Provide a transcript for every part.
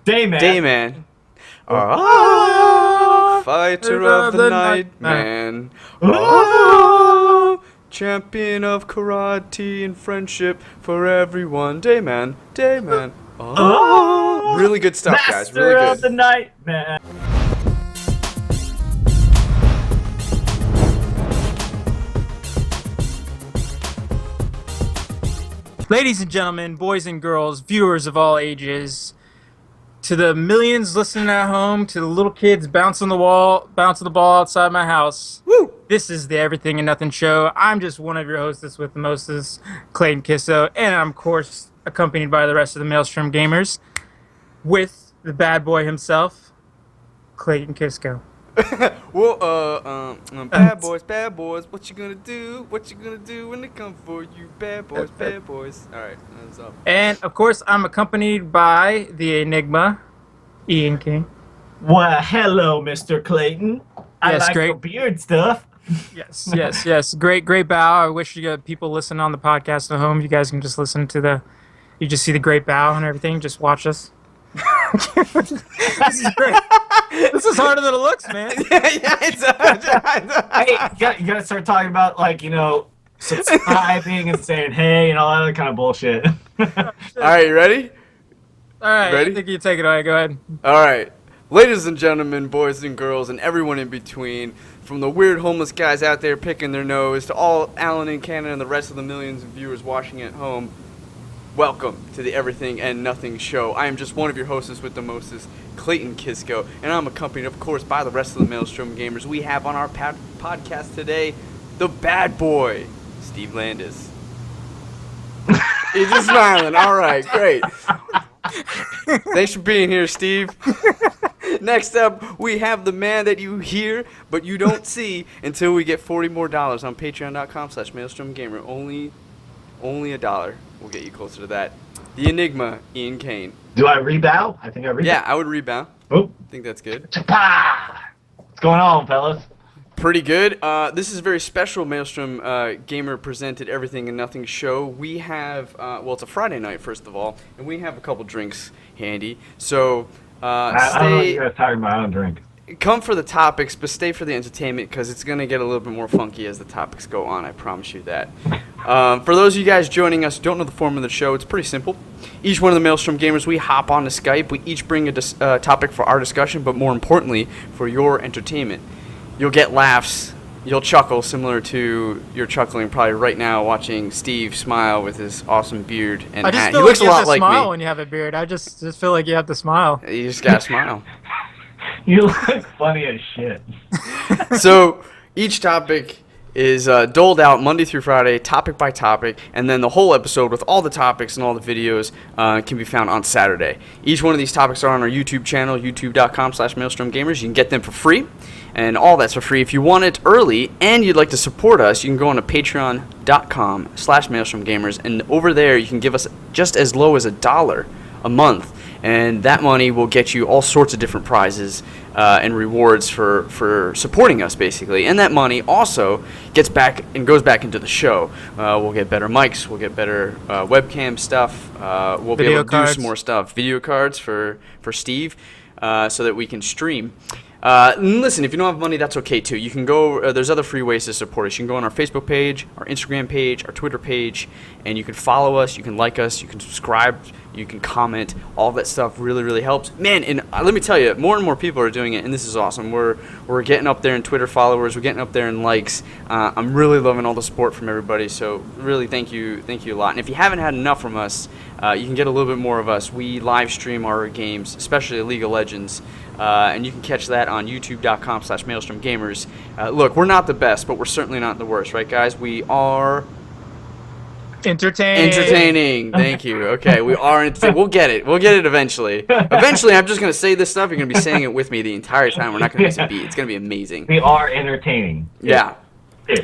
Dayman. Dayman. Fighter of the night, man. Champion of karate and friendship for everyone. Dayman. Dayman. Really good stuff, guys. Really Master good. of the night, man. Ladies and gentlemen, boys and girls, viewers of all ages, to the millions listening at home, to the little kids bouncing the ball outside my house. Woo! This is the Everything and Nothing Show. I'm just one of your hostess with the mostest, Clayton Kisso, and I'm, of course, accompanied by the rest of the Maelstrom gamers, with the bad boy himself, Clayton Kisco. Well, bad boys, what you gonna do? What you gonna do when they come for you? Bad boys. All right, that's up. And, of course, I'm accompanied by the Enigma, Ian King. Well, hello, Mr. Clayton. I Yes, like great. your beard stuff. Yes. Great bow. I wish you got people listening on the podcast at home. You guys can just listen to you just see the great bow and everything. Just watch us. This is great. This is harder than it looks, man. It's Hey, you gotta start talking about, subscribing and saying hey and all that other kind of bullshit. All right, you ready? All right, Ready? I think you take it away. Go ahead. All right. Ladies and gentlemen, boys and girls, and everyone in between, from the weird homeless guys out there picking their nose to all Alan and Cannon and the rest of the millions of viewers watching at home, welcome to the Everything and Nothing Show. I am just one of your hosts with the mostest, Clayton Kisco, and I'm accompanied, of course, by the rest of the Maelstrom gamers. We have on our podcast today the bad boy, Steve Landis. He's just smiling. All right, great. Thanks for being here, Steve. Next up, we have the man that you hear but you don't see until we get $40 more on patreon.com/maelstromgamer. Only $1 will get you closer to that. The Enigma, Ian Kane. Do I rebound? I think I rebound. Yeah, I would rebound. Oh. I think that's good. Cha-pa! What's going on, fellas? Pretty good. This is a very special Maelstrom Gamer presented Everything and Nothing show. We have, it's a Friday night, first of all, and we have a couple drinks handy. So, I don't know you guys talking about. I don't drink. come for the topics, but stay for the entertainment because it's going to get a little bit more funky as the topics go on. I promise you that. For those of you guys joining us who don't know the form of the show, it's pretty simple. Each one of the Maelstrom gamers, we hop on to Skype. We each bring a topic for our discussion, but more importantly, for your entertainment. You'll get laughs. You'll chuckle, similar to you're chuckling probably right now watching Steve smile with his awesome beard and I just hat. feel He looks like a you have lot to like smile me. when you have a beard. I just feel like you have to smile. You just gotta smile. You look funny as shit. So each topic is doled out Monday through Friday, topic by topic, and then the whole episode with all the topics and all the videos can be found on Saturday. Each one of these topics are on our YouTube channel, youtube.com/maelstromgamers. You can get them for free, and all that's for free. If you want it early and you'd like to support us, you can go on to patreon.com/maelstromgamers, and over there you can give us just as low as $1 a month. And that money will get you all sorts of different prizes and rewards for supporting us, basically. And that money also gets back and goes back into the show. We'll get better mics. We'll get better webcam stuff. We'll be able to do some more stuff. Video cards for Steve so that we can stream. Listen, if you don't have money, that's okay too. You can go, there's other free ways to support us. You can go on our Facebook page, our Instagram page, our Twitter page, and you can follow us, you can like us, you can subscribe, you can comment. All that stuff really, really helps. Man, and let me tell you, more and more people are doing it, and this is awesome. We're getting up there in Twitter followers, we're getting up there in likes. I'm really loving all the support from everybody, so really thank you a lot. And if you haven't had enough from us, you can get a little bit more of us. We live stream our games, especially League of Legends. And you can catch that on youtube.com/maelstromgamers. Look, we're not the best, but we're certainly not the worst, right, guys? We are entertaining. Thank you. Okay, we are entertaining. We'll get it. We'll get it eventually. Eventually, I'm just going to say this stuff. You're going to be saying it with me the entire time. We're not going to miss a beat. It's going to be amazing. We are entertaining. Yeah.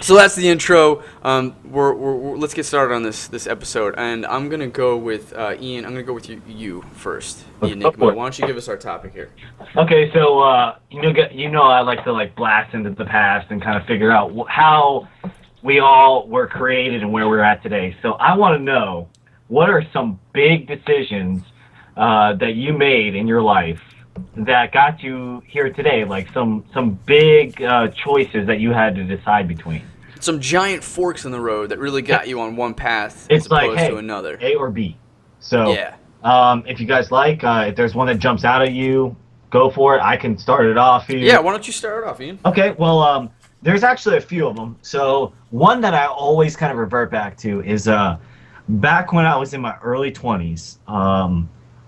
So that's the intro. Let's get started on this episode, and I'm gonna go with Ian. I'm gonna go with you first, Ian Enigma. Why don't you give us our topic here? Okay, so you know I like to blast into the past and kind of figure out how we all were created and where we're at today. So I want to know, what are some big decisions that you made in your life that got you here today? Like some big choices that you had to decide between. Some giant forks in the road that really got you on one path It's as like, opposed hey, to another. A or B. So, Yeah. if you guys like, if there's one that jumps out at you, go for it. I can start it off here. Yeah, why don't you start it off, Ian? Okay, well, there's actually a few of them. So one that I always kind of revert back to is back when I was in my early 20s.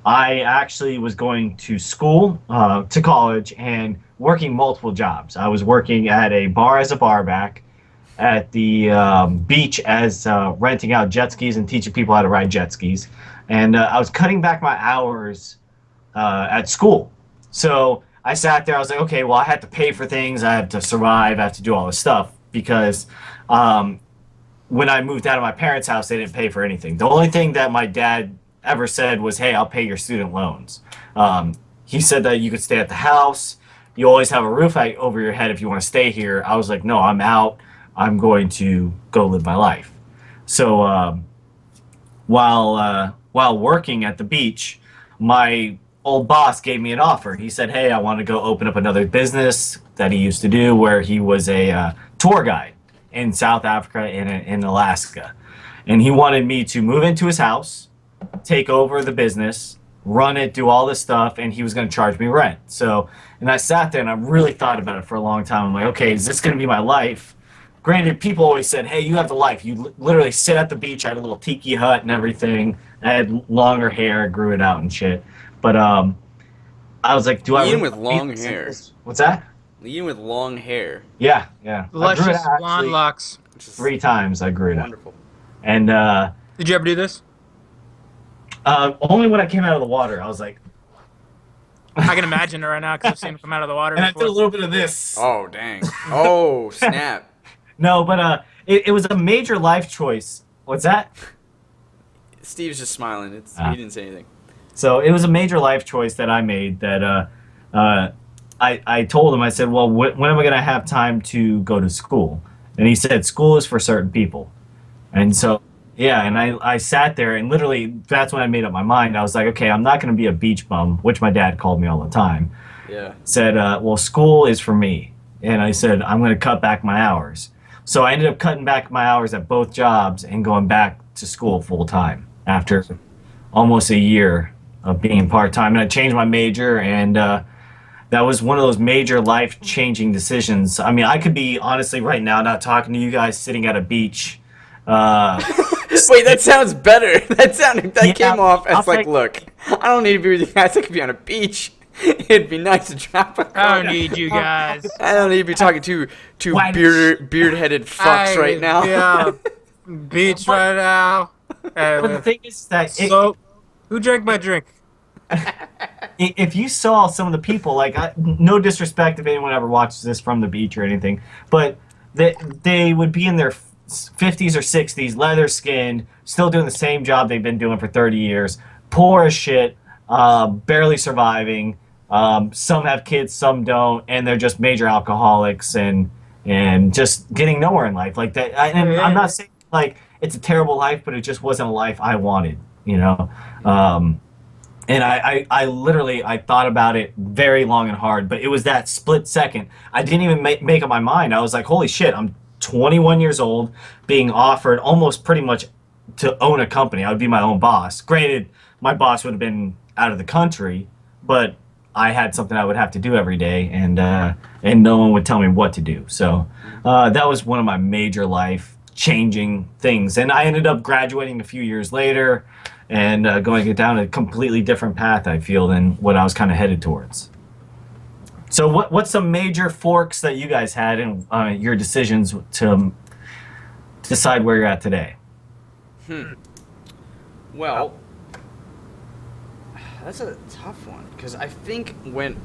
I actually was going to school, to college, and working multiple jobs. I was working at a bar as a barback, at the beach as renting out jet skis and teaching people how to ride jet skis. And I was cutting back my hours at school. So I sat there, I was like, okay, well, I have to pay for things, I have to survive, I have to do all this stuff, because when I moved out of my parents' house, they didn't pay for anything. The only thing that my dad ever said was, hey, I'll pay your student loans. He said that you could stay at the house, you always have a roof over your head if you want to stay here. I was like, no, I'm out. I'm going to go live my life. So while working at the beach, my old boss gave me an offer. He said, hey, I want to go open up another business that he used to do, where he was a tour guide in South Africa and in Alaska. And he wanted me to move into his house, take over the business, run it, do all this stuff, and he was going to charge me rent. So, and I sat there and I really thought about it for a long time. I'm like, okay, is this going to be my life? Granted, people always said, hey, you have the life. You literally sit at the beach. I had a little tiki hut and everything. I had longer hair. I grew it out and shit. But I was like, do I... Ian with long hair. What's that? Ian with long hair. Yeah. Luscious blonde locks. 3 times I grew it out. Wonderful. And Did you ever do this? only when I came out of the water, I was like... I can imagine it right now because I've seen it come out of the water And before. I did a little bit of this. Oh, dang. Oh, snap. No, but it was a major life choice. What's that? Steve's just smiling. He didn't say anything. So it was a major life choice that I made that I told him, I said, well, when am I going to have time to go to school? And he said, school is for certain people. And so, yeah, and I sat there, and literally that's when I made up my mind. I was like, okay, I'm not going to be a beach bum, which my dad called me all the time. Yeah. Said, well, school is for me. And I said, I'm going to cut back my hours. So I ended up cutting back my hours at both jobs and going back to school full time after almost a year of being part time. And I changed my major, and that was one of those major life changing decisions. I mean, I could be honestly right now not talking to you guys, sitting at a beach. Wait, that sounds better. That came off as like, look, I don't need to be with you guys. I could be on a beach. It'd be nice to drop a I don't need you guys. I don't need to be talking to beard-headed fucks right now. Yeah, beach right now. But the thing is that who drank my drink? if you saw some of the people, like, no disrespect if anyone ever watches this from the beach or anything, but they would be in their 50s or 60s, leather skinned, still doing the same job they've been doing for 30 years, poor as shit, barely surviving. Some have kids, some don't, and they're just major alcoholics and just getting nowhere in life. Like that. And I'm not saying like it's a terrible life, but it just wasn't a life I wanted, you know. And I literally thought about it very long and hard, but it was that split second. I didn't even make up my mind. I was like, holy shit, I'm 21 years old, being offered almost pretty much to own a company. I would be my own boss. Granted, my boss would have been out of the country, but I had something I would have to do every day, and no one would tell me what to do. So that was one of my major life-changing things. And I ended up graduating a few years later and going down a completely different path, I feel, than what I was kind of headed towards. So what's some major forks that you guys had in your decisions to decide where you're at today? Well, that's a tough one, because I think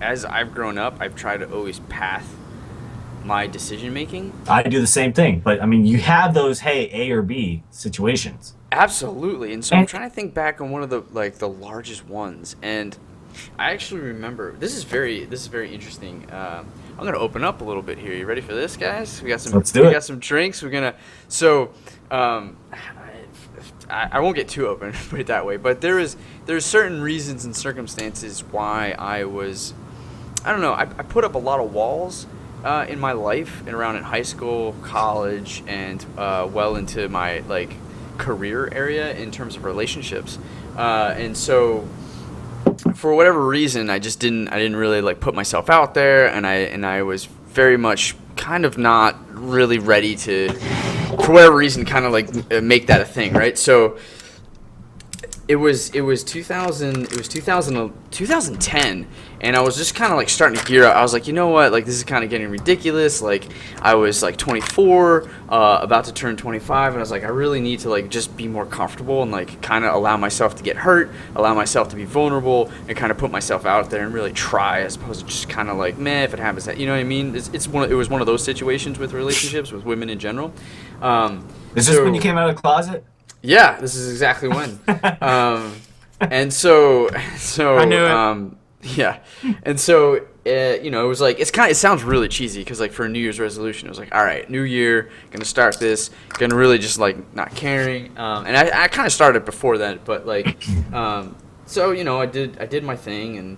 as I've grown up, I've tried to always path my decision making. I do the same thing, but I mean, you have those, hey, A or B situations. Absolutely, and so I'm trying to think back on one of the largest ones, and I actually remember this is very interesting. I'm gonna open up a little bit here. You ready for this, guys? We got some. Let's do it. We got some drinks. We're gonna. So, I won't get too open, put it that way, but there's certain reasons and circumstances why I don't know, I put up a lot of walls in my life and around in high school, college, and well into my like career area in terms of relationships, and so for whatever reason I didn't really like put myself out there, and I was very much kind of not really ready to, for whatever reason, kind of like make that a thing, right? So it was 2010, and I was just kind of like starting to gear up. I was like, you know what, like this is kind of getting ridiculous. Like I was like 24, about to turn 25, and I was like, I really need to like just be more comfortable and like kind of allow myself to get hurt, allow myself to be vulnerable, and kind of put myself out there and really try, as opposed to just kind of like, meh, if it happens, you know what I mean? It was one of those situations with relationships with women in general. Is this when you came out of the closet? Yeah, this is exactly when. And so I knew it. yeah, and so it was like it sounds really cheesy because like for a New Year's resolution, it was like, all right, new year, gonna start this, gonna really just like not caring. And I kind of started before that, but like, so I did my thing, and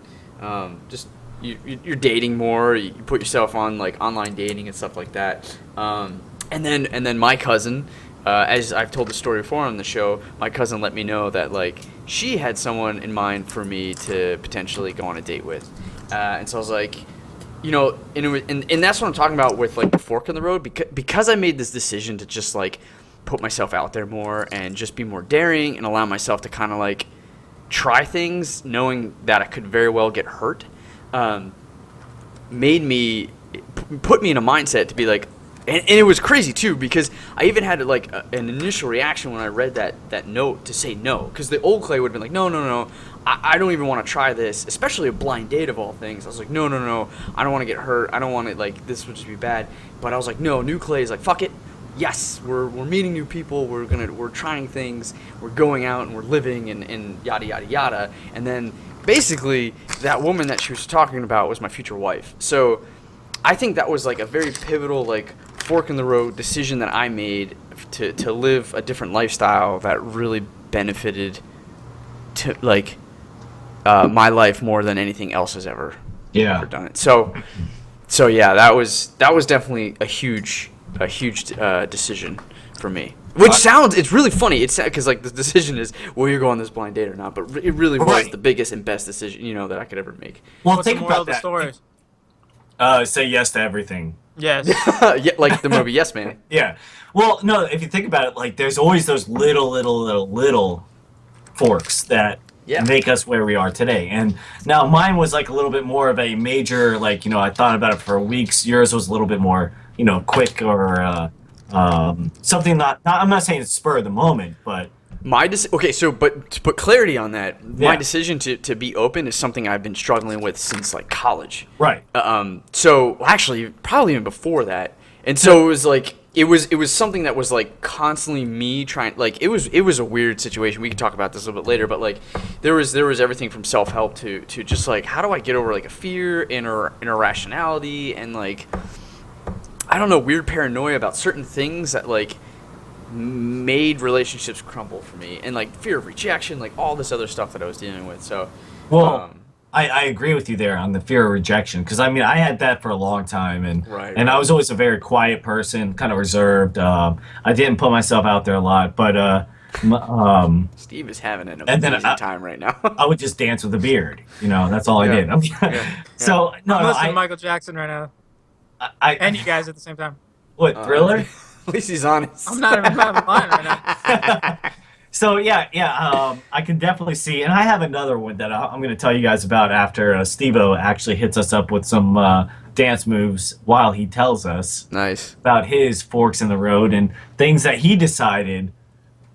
just you're dating more, you put yourself on like online dating and stuff like that. And then my cousin. As I've told the story before on the show, my cousin let me know that like she had someone in mind for me to potentially go on a date with, and so I was like, and that's what I'm talking about with like the fork in the road, because I made this decision to just like put myself out there more and just be more daring and allow myself to kind of like try things, knowing that I could very well get hurt, put me in a mindset to be like. And it was crazy too, because I even had like an initial reaction when I read that note to say no, because the old Clay would have been like, no, I don't even want to try this, especially a blind date of all things. I was like, no, I don't want to get hurt. I don't want to, like, this would just be bad. But I was like, no, new Clay is like, fuck it. Yes, we're meeting new people. We're trying things. We're going out and we're living and yada yada yada. And then basically that woman that she was talking about was my future wife. So I think that was like a very pivotal like fork in the road decision that I made to live a different lifestyle that really benefited to like my life more than anything else has ever done it. So yeah, that was definitely a huge decision for me. It's really funny. It's because like the decision is, will you go on this blind date or not? But it really was the biggest and best decision that I could ever make. Well, What's think the moral about of the story? Say yes to everything. Yes. Yeah, like the movie Yes Man. Yeah. Well, no, if you think about it, like there's always those little forks that make us where we are today. And now mine was like a little bit more of a major, like, I thought about it for weeks. Yours was a little bit more, quick or something not I'm not saying it's spur of the moment, but but to put clarity on that, my decision to be open is something I've been struggling with since like college. Right. So actually, probably even before that, and so it was like it was something that was like constantly me trying. Like it was a weird situation. We can talk about this a little bit later, but like there was everything from self-help to just like how do I get over like a fear and irrationality and like I don't know, weird paranoia about certain things that like made relationships crumble for me, and like fear of rejection, like all this other stuff that I was dealing with. So I agree with you there on the fear of rejection, because I mean I had that for a long time, and I was always a very quiet person, kind of reserved. I didn't put myself out there a lot, but Steve is having an amazing time right now. I would just dance with a beard, that's all I did. So I'm listening to Michael Jackson right now, and you guys at the same time. What, Thriller? At least he's honest. I'm not even lying right now. So I can definitely see, and I have another one that I'm going to tell you guys about after Steve-O actually hits us up with some dance moves while he tells us about his forks in the road and things that he decided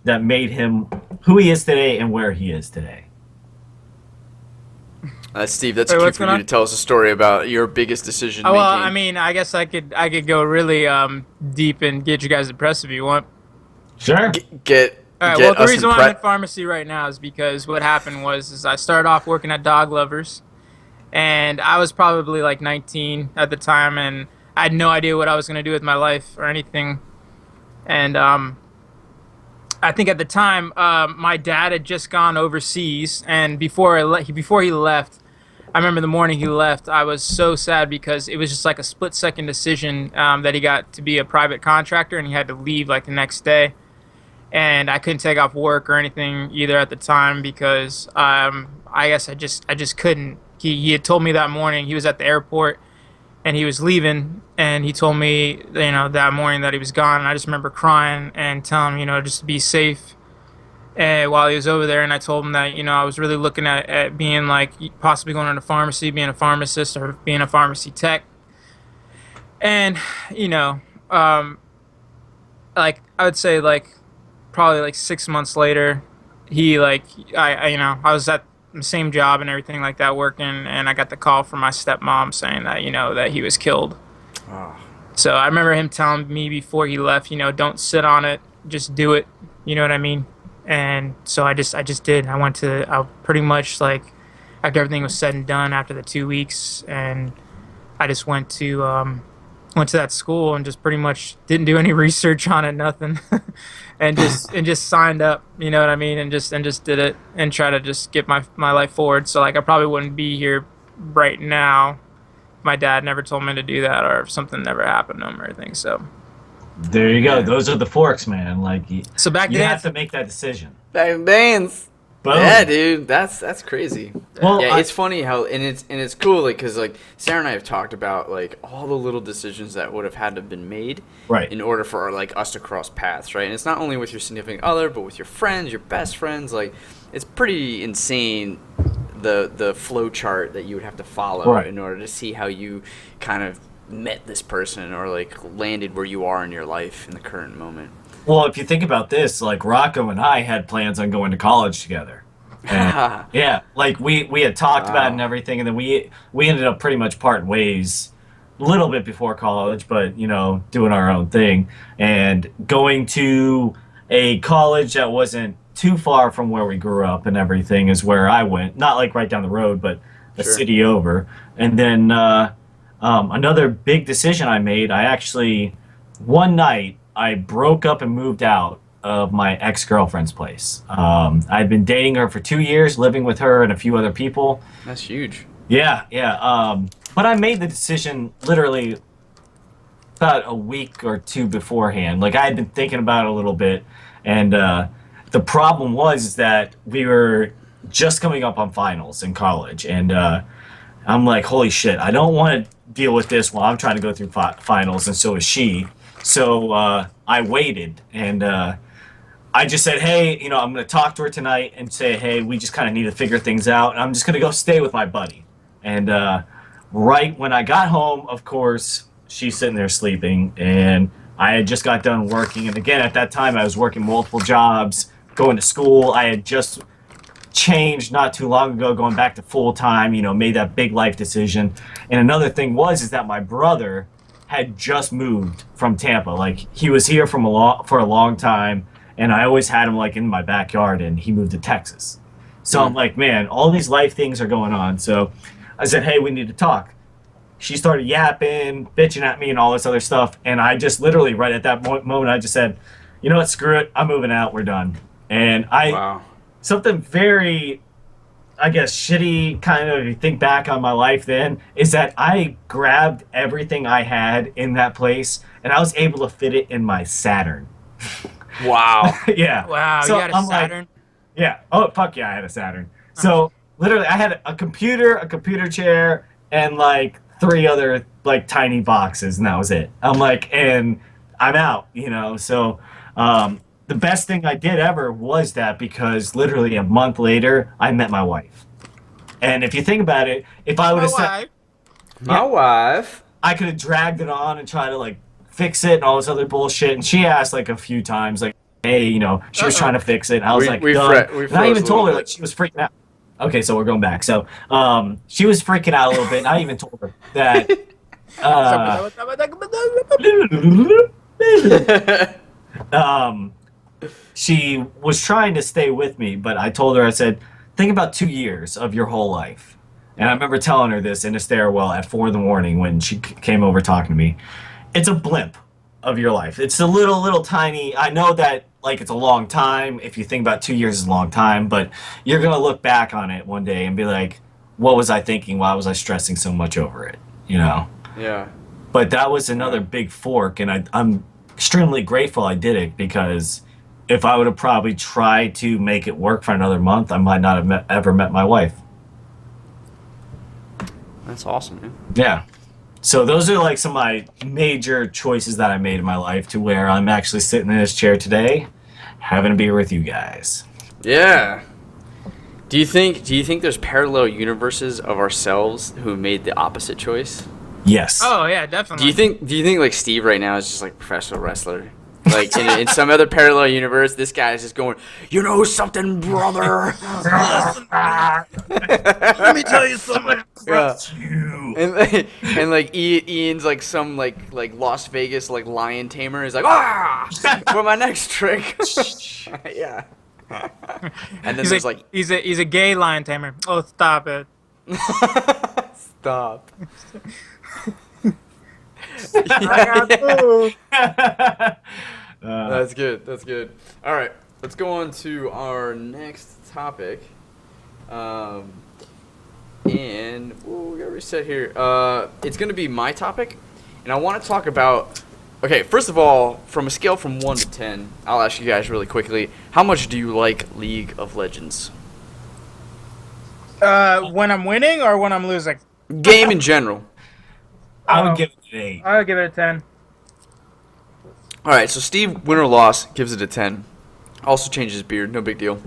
that made him who he is today and where he is today. Steve, that's cute for you to tell us a story about your biggest decision making. Well, I mean, I guess I could go really deep and get you guys depressed if you want. Sure. All right. Well, the reason why I'm in pharmacy right now is because what happened was I started off working at Dog Lovers, and I was probably like 19 at the time, and I had no idea what I was going to do with my life or anything. And I think at the time, my dad had just gone overseas, and before he left, I remember the morning he left, I was so sad because it was just like a split-second decision that he got to be a private contractor, and he had to leave like the next day, and I couldn't take off work or anything either at the time because I guess I just couldn't. He had told me that morning he was at the airport and he was leaving, and he told me, that morning that he was gone, and I just remember crying and telling him, just to be safe while he was over there. And I told him that, I was really looking at being like possibly going into pharmacy, being a pharmacist or being a pharmacy tech. And, like I would say like probably like 6 months later, he like, I was at the same job and everything like that working, and I got the call from my stepmom saying that, that he was killed. Oh. So I remember him telling me before he left, don't sit on it, just do it. You know what I mean? And so I just did. I pretty much like after everything was said and done after the 2 weeks, and I just went to that school and just pretty much didn't do any research on it, nothing, and just signed up. You know what I mean? And just did it and try to just get my life forward. So like I probably wouldn't be here right now if my dad never told me to do that, or if something never happened to him or anything. So there you go. Those are the forks, man. Like so back you then, have to make that decision. Bang bangs. Boom. Yeah, dude, that's crazy. Well, yeah, it's funny how and it's cool, like, because like Sarah and I have talked about like all the little decisions that would have had to have been made, right, in order for like us to cross paths, right? And it's not only with your significant other, but with your friends, your best friends. Like, it's pretty insane the flow chart that you would have to follow, right, in order to see how you kind of met this person or like landed where you are in your life in the current moment. Well, if you think about this, like Rocco and I had plans on going to college together. And, yeah, like we had talked about it and everything, and then we ended up pretty much parting ways a little bit before college, but doing our own thing and going to a college that wasn't too far from where we grew up and everything is where I went. Not like right down the road, but a city over. And then another big decision I made, I actually one night I broke up and moved out of my ex-girlfriend's place. I'd been dating her for 2 years, living with her and a few other people. That's huge. Yeah. But I made the decision literally about a week or two beforehand. Like, I had been thinking about it a little bit, and the problem was that we were just coming up on finals in college, and I'm like, holy shit, I don't want to deal with this while I'm trying to go through finals, and so is she. So I waited, and I just said, hey, I'm going to talk to her tonight and say, hey, we just kind of need to figure things out, and I'm just going to go stay with my buddy. And right when I got home, of course, she's sitting there sleeping, and I had just got done working. And again, at that time, I was working multiple jobs, going to school. I had just changed not too long ago, going back to full-time, made that big life decision. And another thing is that my brother had just moved from Tampa. Like, he was here for a long time, and I always had him like in my backyard, and he moved to Texas. So I'm like, man, all these life things are going on. So I said, hey, we need to talk. She started yapping, bitching at me and all this other stuff, and I just literally right at that moment I just said, you know what, screw it, I'm moving out, we're done. And something very, I guess, shitty, kind of, if you think back on my life then, is that I grabbed everything I had in that place, and I was able to fit it in my Saturn. Wow. Yeah. Wow, so you had a Saturn? Like, yeah. Oh, fuck yeah, I had a Saturn. So, literally, I had a computer chair, and, like, 3 other, like, tiny boxes, and that was it. I'm like, and I'm out, So, the best thing I did ever was that, because literally a month later, I met my wife. And if you think about it, if I would have said... My wife. I could have dragged it on and tried to, like, fix it and all this other bullshit. And she asked, like, a few times, like, hey, she was trying to fix it. And I was like, done. And I even told her, like, she was freaking out. Okay, so we're going back. So, she was freaking out a little bit, and I even told her that... she was trying to stay with me, but I told her, I said, think about 2 years of your whole life. And I remember telling her this in a stairwell at 4 in the morning when she came over talking to me. It's a blimp. of your life. It's a little tiny. I know that like it's a long time. If you think about 2 years is a long time, but you're gonna look back on it one day and be like, "What was I thinking? Why was I stressing so much over it?" You know. Yeah. But that was another big fork, and I'm extremely grateful I did it because if I would have probably tried to make it work for another month, I might not have ever met my wife. That's awesome, man. Yeah. So those are like some of my major choices that I made in my life to where I'm actually sitting in this chair today, having a beer with you guys. Yeah. Do you think there's parallel universes of ourselves who made the opposite choice? Yes. Oh yeah, definitely. Do you think like Steve right now is just like a professional wrestler? Like in some other parallel universe, this guy is just going, you know something, brother? Let me tell you something. Yeah. You. And like Ian's like some like Las Vegas like lion tamer is like, ah, for my next trick. Yeah. And then there's like he's a gay lion tamer. Oh, stop it. stop. That's good. That's good. All right, let's go on to our next topic. And we gotta reset here. It's gonna be my topic, and I want to talk about. Okay, first of all, from a scale from 1 to 10, I'll ask you guys really quickly. How much do you like League of Legends? When I'm winning or when I'm losing? Game in general. I would give it an 8. I'll give it a 10. All right, so Steve, win or loss, gives it a 10. Also changes his beard, no big deal.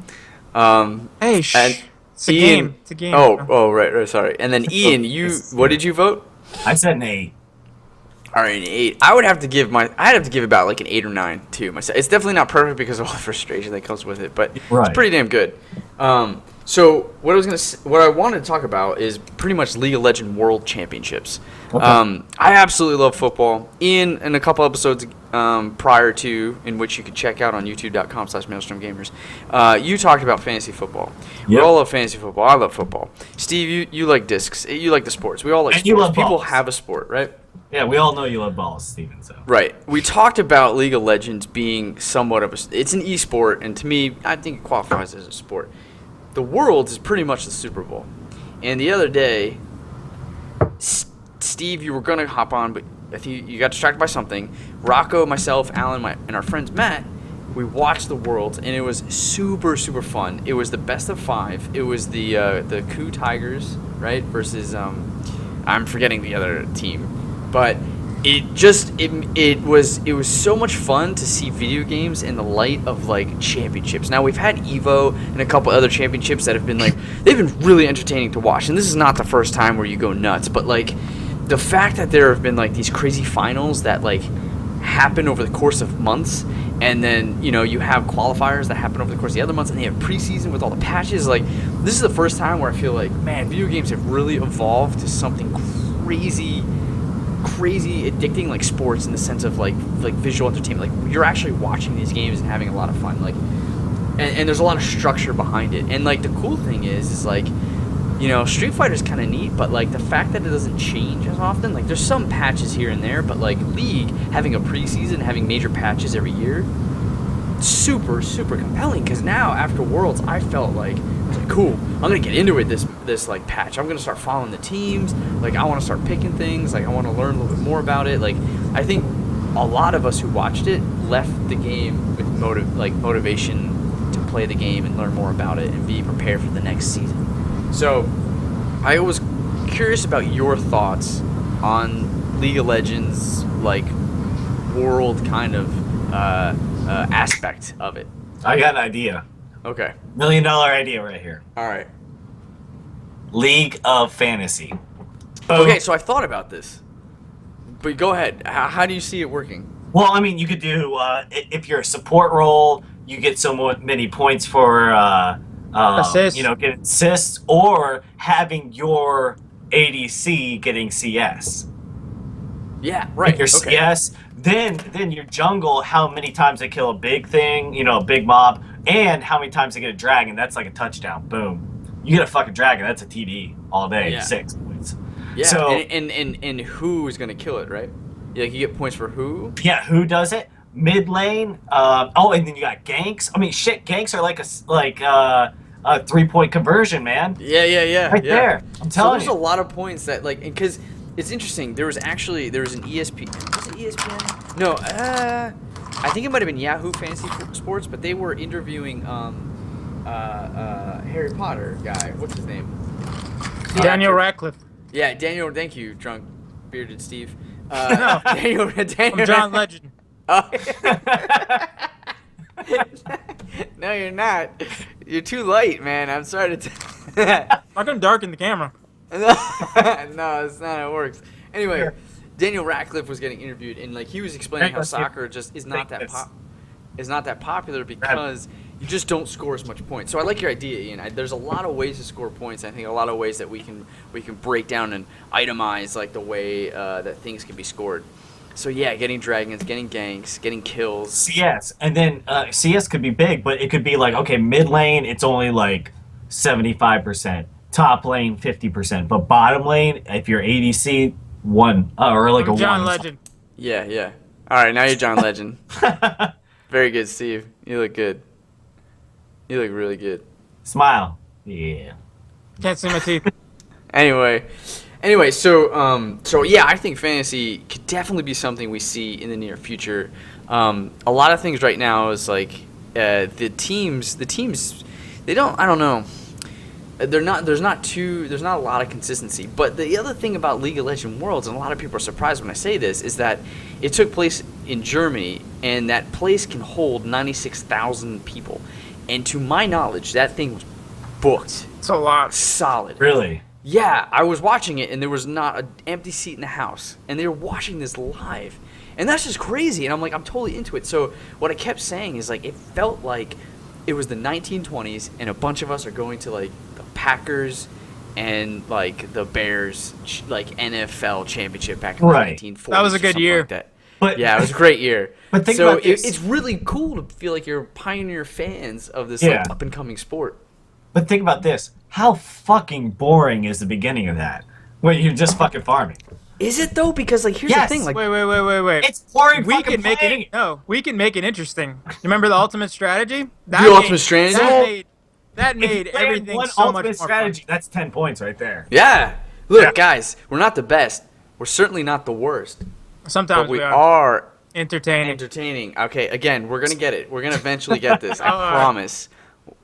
Hey, and it's a Ian, game. It's a game. Right, sorry. And then Ian, what did you vote? I said an 8. All right, an 8. I'd have to give about like an 8 or 9 too. Myself, it's definitely not perfect because of all the frustration that comes with it, but Right. it's pretty damn good. So what I wanted to talk about is pretty much League of Legends World Championships. Okay. I absolutely love football. Ian, in a couple episodes prior to, in which you can check out on youtube.com/maelstromgamers, you talked about fantasy football. We Yep. all love fantasy football. I love football. Steve, you like discs. You like the sports. We all like And you sports. love People balls. have a sport, right? Yeah, we all know you love balls, Steven. So. Right. We talked about League of Legends being somewhat of it's an esport, and to me, I think it qualifies as a sport. The Worlds is pretty much the Super Bowl. And the other day, Steve, you were going to hop on, but I think you got distracted by something. Rocco, myself, Alan, and our friends Matt, we watched the Worlds, and it was super, super fun. It was the best of 5. It was the Coup Tigers, right, versus I'm forgetting the other team, but it was so much fun to see video games in the light of like championships. Now we've had Evo and a couple other championships that have been like they've been really entertaining to watch, and this is not the first time where you go nuts, but like the fact that there have been like these crazy finals that like happen over the course of months, and then you have qualifiers that happen over the course of the other months, and they have preseason with all the patches. Like this is the first time where I feel like, man, video games have really evolved to something crazy addicting, like sports, in the sense of like visual entertainment. Like you're actually watching these games and having a lot of fun. Like and there's a lot of structure behind it. And like the cool thing is like Street Fighter's kind of neat, but like the fact that it doesn't change as often, like there's some patches here and there, but like League having a preseason, having major patches every year, super, super compelling. Because now after Worlds, I felt like cool, I'm gonna get into it this like patch. I'm gonna start following the teams. Like I want to start picking things. Like I want to learn a little bit more about it. Like I think a lot of us who watched it left the game with motivation to play the game and learn more about it and be prepared for the next season. So I was curious about your thoughts on League of Legends, like world kind of aspect of it. I got an idea. Okay. $1 million idea right here. All right. League of Fantasy. Okay, so I've thought about this. But go ahead. How do you see it working? Well, I mean, you could do, if you're a support role, you get so many points for, Assists. getting assists, or having your ADC getting CS. Yeah, right. If you're Okay. CS, then your jungle, how many times they kill a big thing, a big mob, and how many times they get a dragon. That's like a touchdown. Boom. You get a fucking dragon, that's a TD all day. Yeah. 6 points. Yeah, So, and who is going to kill it, right? Yeah, you get points for who? Yeah, who does it? Mid lane. And then you got ganks. I mean, shit, ganks are like a 3-point conversion, man. Right Yeah. there. I'm So telling there's you. a lot of points that like, because it's interesting. There was an ESP. Was it ESPN? No, I think it might have been Yahoo Fantasy Sports, but they were interviewing Harry Potter guy. What's his name? Daniel Radcliffe. Yeah, Daniel. Thank you, drunk bearded Steve. No, Daniel. I'm John Legend. Oh. No, you're not. You're too light, man. I'm sorry to I can darken the camera. No, that's not how it works. Anyway, Daniel Radcliffe was getting interviewed, and like he was explaining how soccer just is not that popular because you just don't score as much points. So I like your idea, Ian. There's a lot of ways to score points. I think a lot of ways that we can break down and itemize like the way that things can be scored. So yeah, getting dragons, getting ganks, getting kills. CS, and then CS could be big, but it could be like, okay, mid lane it's only like 75%, top lane 50%, but bottom lane if you're ADC or like I'm a John 1. Legend. Yeah. All right, now you're John Legend. Very good, Steve. You look good. You look really good. Smile. Yeah. Can't see my teeth. Anyway, so yeah, I think fantasy could definitely be something we see in the near future. A lot of things right now is like the teams. They don't. I don't know. There's not a lot of consistency. But the other thing about League of Legends Worlds, and a lot of people are surprised when I say this, is that it took place in Germany, and that place can hold 96,000 people. And to my knowledge, that thing was booked. It's a lot. Solid. Really? Yeah, I was watching it, and there was not an empty seat in the house. And they were watching this live. And that's just crazy. And I'm like, I'm totally into it. So what I kept saying is, like, it felt like it was the 1920s, and a bunch of us are going to, like, the Packers and, like, the Bears, like, NFL championship back in the 1940s. That was a good year. Like that. But Yeah, it was a great year. But think so about this. it's really cool to feel like you're pioneer fans of this Yeah. like, up-and-coming sport. But think about this. How fucking boring is the beginning of that? When you're just fucking farming. Is it though? Because like here's Yes. the thing, like Wait. It's boring We fucking can make playing. we can make it interesting. Remember the ultimate strategy? Ultimate strategy? That If you made play everything one so much ultimate more strategy, that's 10 points right there. yeah. Look, Yeah. guys, we're not the best. We're certainly not the worst. fun. Sometimes But we are are entertaining. entertaining. Okay, again, we're gonna get it. We're gonna eventually get this. I Alright. promise.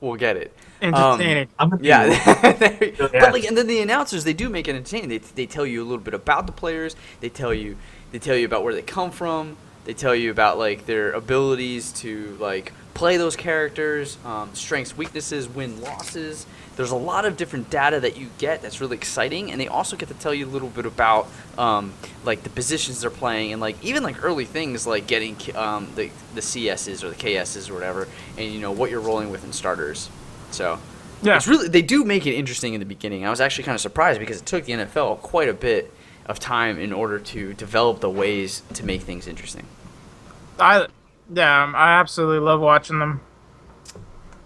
We'll get it. Entertaining. I'm gonna Yeah, Yeah. but like, and then the announcers, they do make it entertaining. They tell you a little bit about the players. They tell you about where they come from. They tell you about like their abilities to like play those characters, strengths, weaknesses, win, losses. There's a lot of different data that you get that's really exciting, and they also get to tell you a little bit about like the positions they're playing, and like even like early things like getting the CSs or the KSs or whatever, and you know what you're rolling with in starters. So Yeah. it's really, they do make it interesting in the beginning. I was actually kind of surprised because it took the NFL quite a bit of time in order to develop the ways to make things interesting. I absolutely love watching them.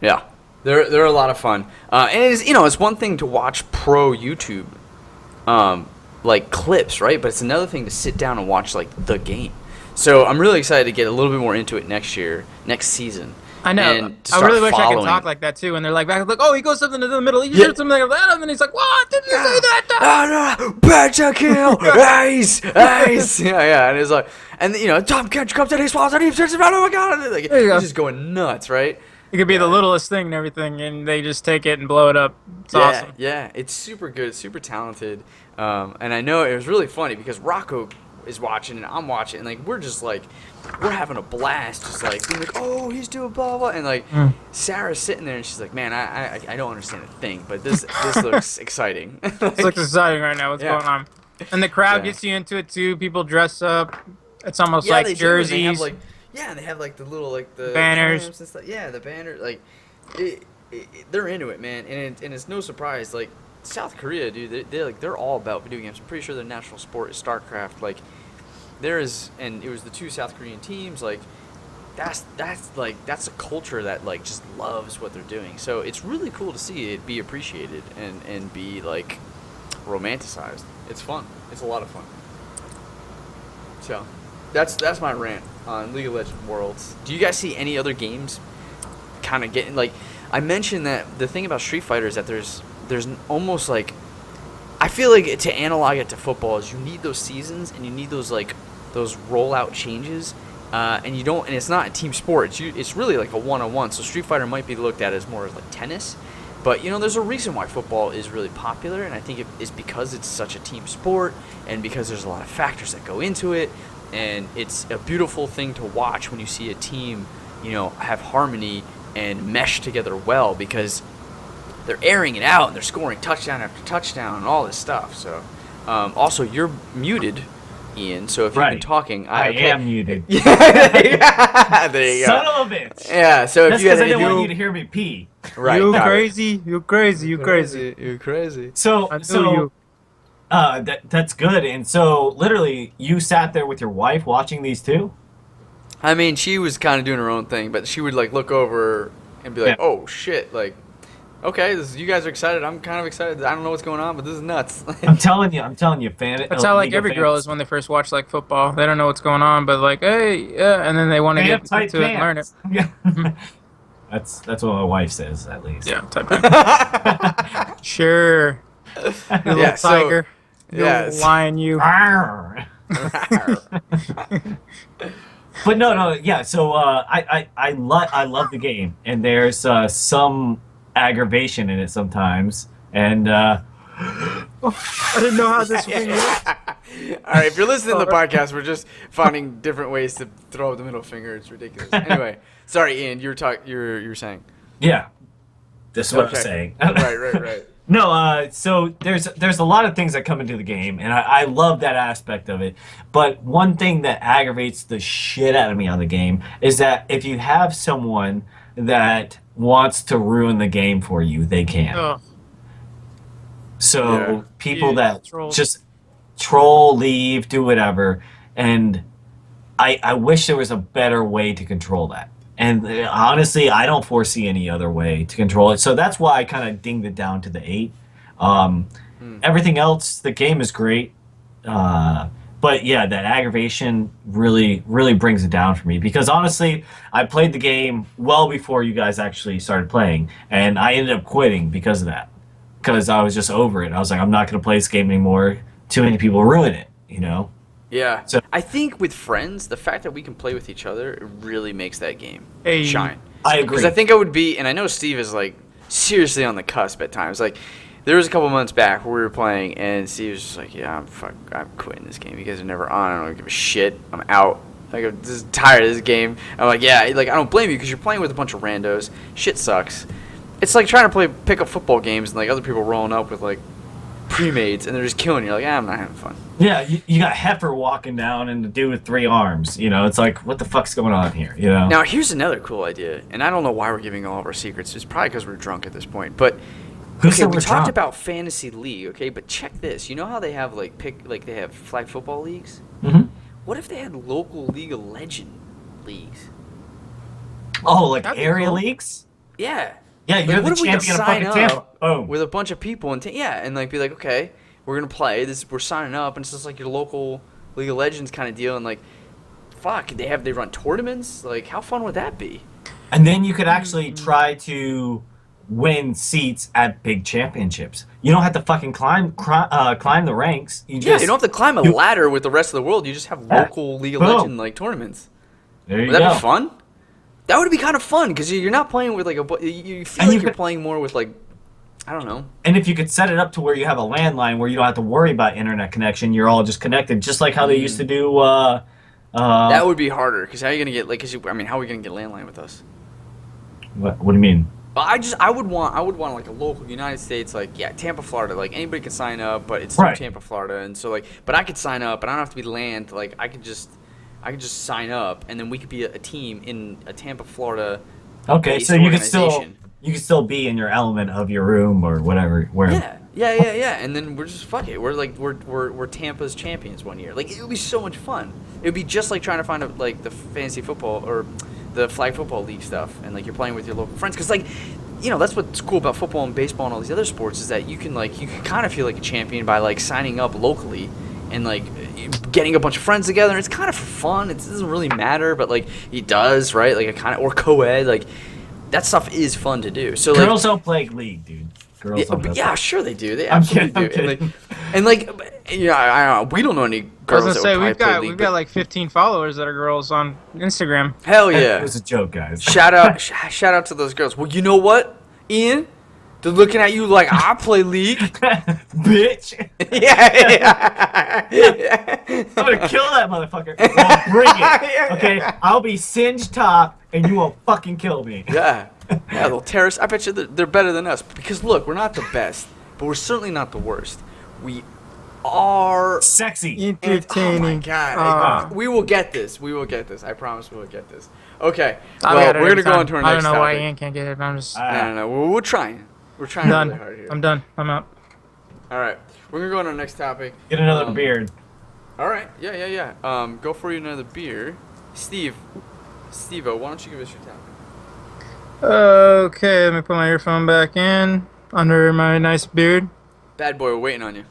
Yeah, they're a lot of fun, and it's one thing to watch pro YouTube, like clips, right? But it's another thing to sit down and watch like the game. So I'm really excited to get a little bit more into it next season. I know. And to I start really wish I could following. talk like that too. And they're like, oh, he goes something to the middle. He Yeah. said something like that, and then he's like, what? Did you say that? Oh no, better kill, ace. Yeah, and it's like, and Tom Kent comes in, he swallows, and he says, oh my god, and like, There you go. he's just going nuts, right? It could be the littlest thing and everything, and they just take it and blow it up. It's awesome. Yeah, it's super good, super talented, and I know it was really funny because Rocco is watching and I'm watching, and like we're having a blast, just like being like, oh, he's doing blah blah, and like Sarah's sitting there and she's like, man, I don't understand a thing, but this looks exciting. It looks exciting right now. What's Yeah. going on? And the crowd Yeah. gets you into it too. People dress up. It's almost Yeah, like they do, and jerseys. they have like, and they have like the little like the Banners. clamps and stuff. Yeah, the banners. Like, they're into it, man, and it's no surprise. Like South Korea, dude, they're all about video games. I'm pretty sure their national sport is StarCraft. Like, and it was the two South Korean teams. Like, that's a culture that like just loves what they're doing. So it's really cool to see it be appreciated and be like romanticized. It's fun. It's a lot of fun. So, that's my rant on League of Legends Worlds. Do you guys see any other games kind of getting like? I mentioned that the thing about Street Fighter is that there's almost like, I feel like to analog it to football is you need those seasons and you need those rollout changes, and you don't, and it's not a team sport. It's really like a one-on-one. So Street Fighter might be looked at as more like tennis, but there's a reason why football is really popular, and I think it's because it's such a team sport and because there's a lot of factors that go into it, and it's a beautiful thing to watch when you see a team, have harmony and mesh together well, because they're airing it out and they're scoring touchdown after touchdown and all this stuff. So, also you're muted, Ian. So if you've been talking, I am muted. There you go. Son of a bitch. Yeah. So that's because I didn't want you to hear me pee. Right. You crazy? You crazy? You crazy? You crazy? So that's good. And so literally, you sat there with your wife watching these two. I mean, she was kind of doing her own thing, but she would like look over and be like, "Oh shit!" Like, okay, you guys are excited. I'm kind of excited. I don't know what's going on, but this is nuts. I'm telling you, fan. That's how like every girl is when they first watch like football. They don't know what's going on, but like, hey, yeah, and then they want to get into it and learn it. Yeah. That's what my wife says, at least. Yeah, tight pants. Sure. You little tiger. Little lion, you. But no, yeah. So I love the game, and there's some aggravation in it sometimes, and I didn't know how this thing worked. All right, if you're listening to the podcast, we're just finding different ways to throw up the middle finger. It's ridiculous. Anyway, sorry, Ian, you're saying. Yeah, this is what I'm saying. Right. No, so there's a lot of things that come into the game, and I love that aspect of it. But one thing that aggravates the shit out of me on the game is that if you have someone that wants to ruin the game for you, they can. Oh. So people that just troll, leave, do whatever, and I wish there was a better way to control that. And honestly, I don't foresee any other way to control it. So that's why I kind of dinged it down to the 8. Everything else, the game is great. But yeah, that aggravation really, really brings it down for me. Because honestly, I played the game well before you guys actually started playing. And I ended up quitting because of that. Because I was just over it. I was like, I'm not going to play this game anymore. Too many people ruin it, Yeah. So I think with friends, the fact that we can play with each other, it really makes that game shine. I agree. Because I think I would be, and I know Steve is like seriously on the cusp at times. Like, there was a couple months back where we were playing, and Steve was just like, "Yeah, I'm quitting this game. You guys are never on. I don't give a shit. I'm out. Like, I'm just tired of this game." I'm like, "Yeah, like I don't blame you because you're playing with a bunch of randos. Shit sucks. It's like trying to pick up football games and like other people rolling up with like pre-mades and they're just killing you. Like, I'm not having fun." Yeah, you got Heifer walking down and the dude with 3 arms. It's like, what the fuck's going on here? Now, here's another cool idea, and I don't know why we're giving all of our secrets. It's probably because we're drunk at this point. But okay, we talked about fantasy league, okay? But check this. You know how they have they have flag football leagues? Mm-hmm. What if they had local League of Legends leagues? Oh, like area leagues? Yeah. Yeah, you're the champion of fucking Tampa. Boom. With a bunch of people and and like be like, okay, we're gonna play this. We're signing up, and it's just like your local League of Legends kind of deal. And like, fuck, they run tournaments. Like, how fun would that be? And then you could actually try to win seats at big championships. You don't have to fucking climb the ranks. You don't have to climb a ladder with the rest of the world. You just have local League of Legends like tournaments. There you go. Would that be fun? That would be kind of fun because you're not playing with like you feel like you're playing more with like, I don't know. And if you could set it up to where you have a landline where you don't have to worry about internet connection, you're all just connected, just like how they used to do. That would be harder because how are you gonna get how are we gonna get landline with us? What do you mean? I would want like a local United States, like Tampa, Florida. Like anybody can sign up, but it's through Tampa, Florida, and so like, but I could sign up, and I don't have to be land. Like I could just sign up, and then we could be a team in a Tampa, Florida. Okay, so you could still be in your element of your room or whatever. Yeah. And then we're just fuck it. We're Tampa's champions one year. Like it would be so much fun. It would be just like trying to find the fantasy football or the flag football league stuff, and like you're playing with your local friends. Because like, that's what's cool about football and baseball and all these other sports is that you can kind of feel like a champion by like signing up locally and like getting a bunch of friends together. And it's kind of fun. It doesn't really matter, but like it does, right? Like or co-ed, like that stuff is fun to do. So like, girls don't play League, dude. Girls don't play. Yeah, sure they do. They absolutely do. And like, yeah, I don't know. We don't know any girls. I was gonna say we've got like 15 followers that are girls on Instagram. Hell yeah! It was a joke, guys. Shout out to those girls. Well, you know what, Ian? They're looking at you like I play League, bitch. yeah. I'm gonna kill that motherfucker. Well, bring it. Okay, I'll be singed top, and you won't fucking kill me. Yeah, they'll tear us. I bet you they're better than us because look, we're not the best, but we're certainly not the worst. We are sexy, entertaining. Oh my god, we will get this. I promise we will get this. Okay, well, we're gonna go on to our next topic. I don't know why Ian can't get it. But I'm just. No. We're trying. We're trying really hard here. I'm done. I'm out. All right, we're gonna go on to our next topic. Get another beard. All right, yeah. Go for you another beer, Steve-o, why don't you give us your topic? Okay, let me put my earphone back in under my nice beard. Bad boy, we're waiting on you.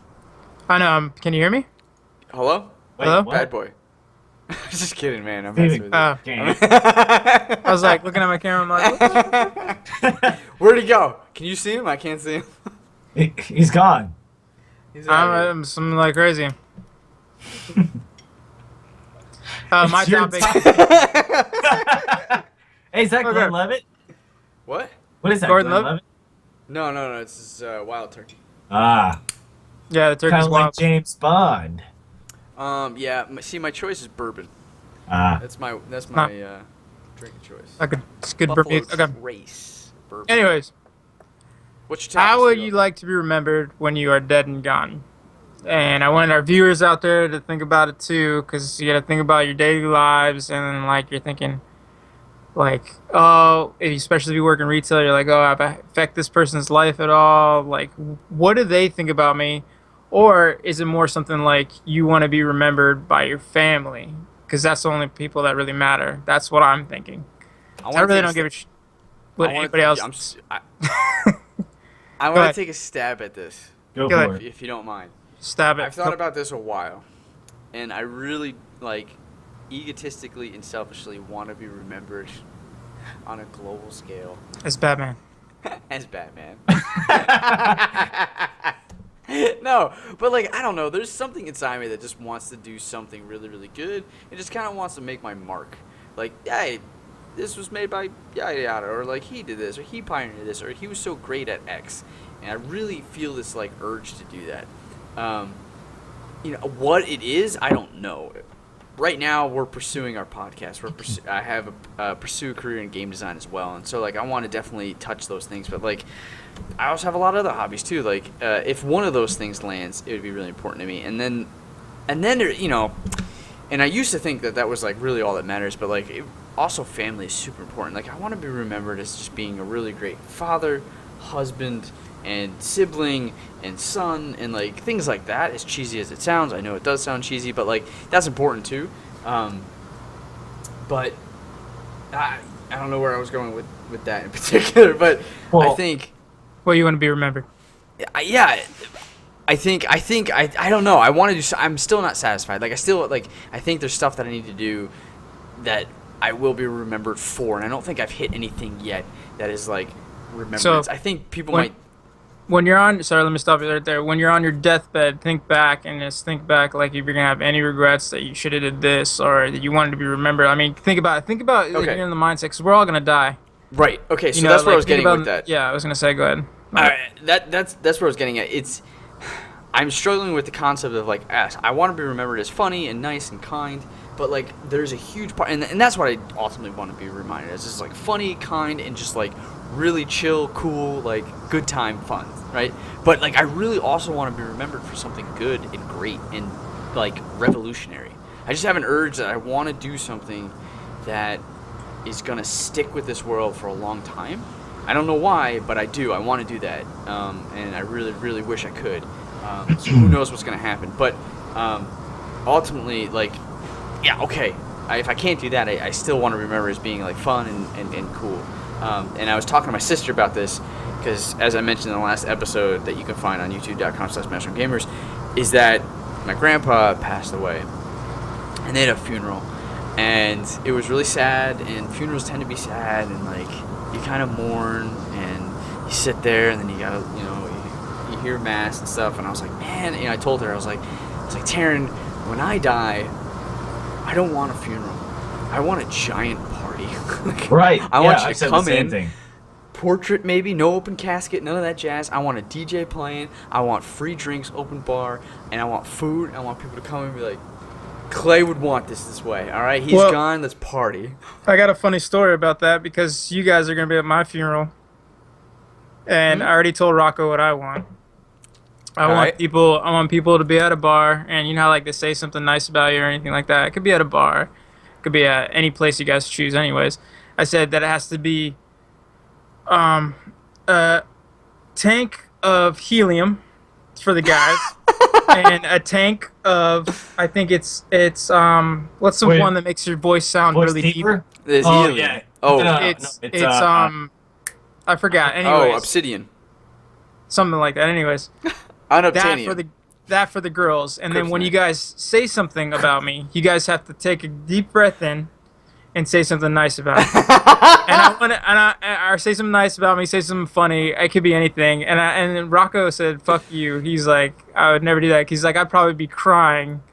I know. Can you hear me? Hello? Wait, Hello? what? Bad boy. Just kidding, man. I'm messing with you. I was like looking at my camera. I'm like, where'd he go? Can you see him? I can't see him. He's gone. I'm something like crazy. My topic. Hey, is that Glenn Levitt? What? What is that, Gordon Glenn Levitt? Levitt? No. It's Wild Turkey. Ah. Yeah, the turkey's Kind of like wild. James Bond. Yeah. See, my choice is bourbon. Ah. That's my drinking choice. It's good Buffalo Bermuda. Okay. Trace bourbon. Anyways, What's your topic, how would Steve-o? you like to be remembered when you are dead and gone? And I want our viewers out there to think about it too, because you got to think about your daily lives, and then like you're thinking, like, oh, especially if you work in retail, you're like, oh, have I affect this person's life at all? Like, what do they think about me? Or is it more something like you want to be remembered by your family? Because that's the only people that really matter. That's what I'm thinking. I really don't give a shit what anybody else. I want to take a stab at this. Go for it. If you don't mind. Stab it. I've thought about this a while, and I really, egotistically and selfishly want to be remembered on a global scale As Batman. as Batman. No, but, I don't know. There's something inside me that just wants to do something really, really good. It just kind of wants to make my mark. Like, hey, this was made by yada yada, or, he did this, or he pioneered this, or he was so great at X. And I really feel this, urge to do that. What it is, I don't know. Right now, we're pursuing our podcast. I have pursue a career in game design as well, and so I want to definitely touch those things. But I also have a lot of other hobbies too. If one of those things lands, it would be really important to me. And then there, and I used to think that was really all that matters. But also family is super important. I want to be remembered as just being a really great father, husband, and sibling and son and things like that. As cheesy as it sounds, I know it does sound cheesy, but that's important too. But I don't know where I was going with that in particular, but I think you want to be remembered. I don't know. I want to do. I'm still not satisfied. I think there's stuff that I need to do that I will be remembered for, and I don't think I've hit anything yet that is remembrance. So, I think people might. When you're on, sorry, let me stop you right there. When you're on your deathbed, think back if you're gonna have any regrets that you should have did this or that you wanted to be remembered. I mean, think about Okay. You're in the mindset because we're all gonna die. Right. Okay. So that's where I was getting with that. Yeah, I was gonna say, go ahead. All right. That's where I was getting at. I'm struggling with the concept of I want to be remembered as funny and nice and kind, but there's a huge part, and that's what I ultimately want to be reminded as, just funny, kind, and just really chill, cool, good time fun, right? But I really also want to be remembered for something good and great and revolutionary. I just have an urge that I want to do something that is gonna stick with this world for a long time. I don't know why, but I do. I want to do that, and I really, really wish I could. So who knows what's gonna happen? But ultimately, okay. If I can't do that, I still want to remember as being fun and cool. And I was talking to my sister about this because, as I mentioned in the last episode that you can find on youtube.com/MaelstromGamers, is that my grandpa passed away, and they had a funeral, and it was really sad. And funerals tend to be sad, and like you kind of mourn, and you sit there, and then you gotta, you hear mass and stuff. And I was like, man, I told her, I was like, Taryn, when I die, I don't want a funeral. I want a giant party. Right. I want you I to said come the same in. thing. Portrait maybe, no open casket, none of that jazz. I want a DJ playing. I want free drinks, open bar, and I want food. I want people to come and be like, Clay would want this way. All right, he's gone. Let's party. I got a funny story about that because you guys are gonna be at my funeral, and I already told Rocco what I want. I want people to be at a bar, and you know how like they say something nice about you or anything like that. It could be at a bar, it could be at any place you guys choose. Anyways, I said that it has to be a tank of helium for the guys, and a tank of I think it's what's the one that makes your voice sound really deep? There's helium. Yeah. Oh, it's I forgot. Anyways, obsidian. Something like that. Anyways. Unobtainium. That for the girls, and then when you guys say something about me, you guys have to take a deep breath in and say something nice about me. I say something nice about me, say something funny. It could be anything. And then Rocco said, "Fuck you." He's like, "I would never do that." He's like, "I'd probably be crying,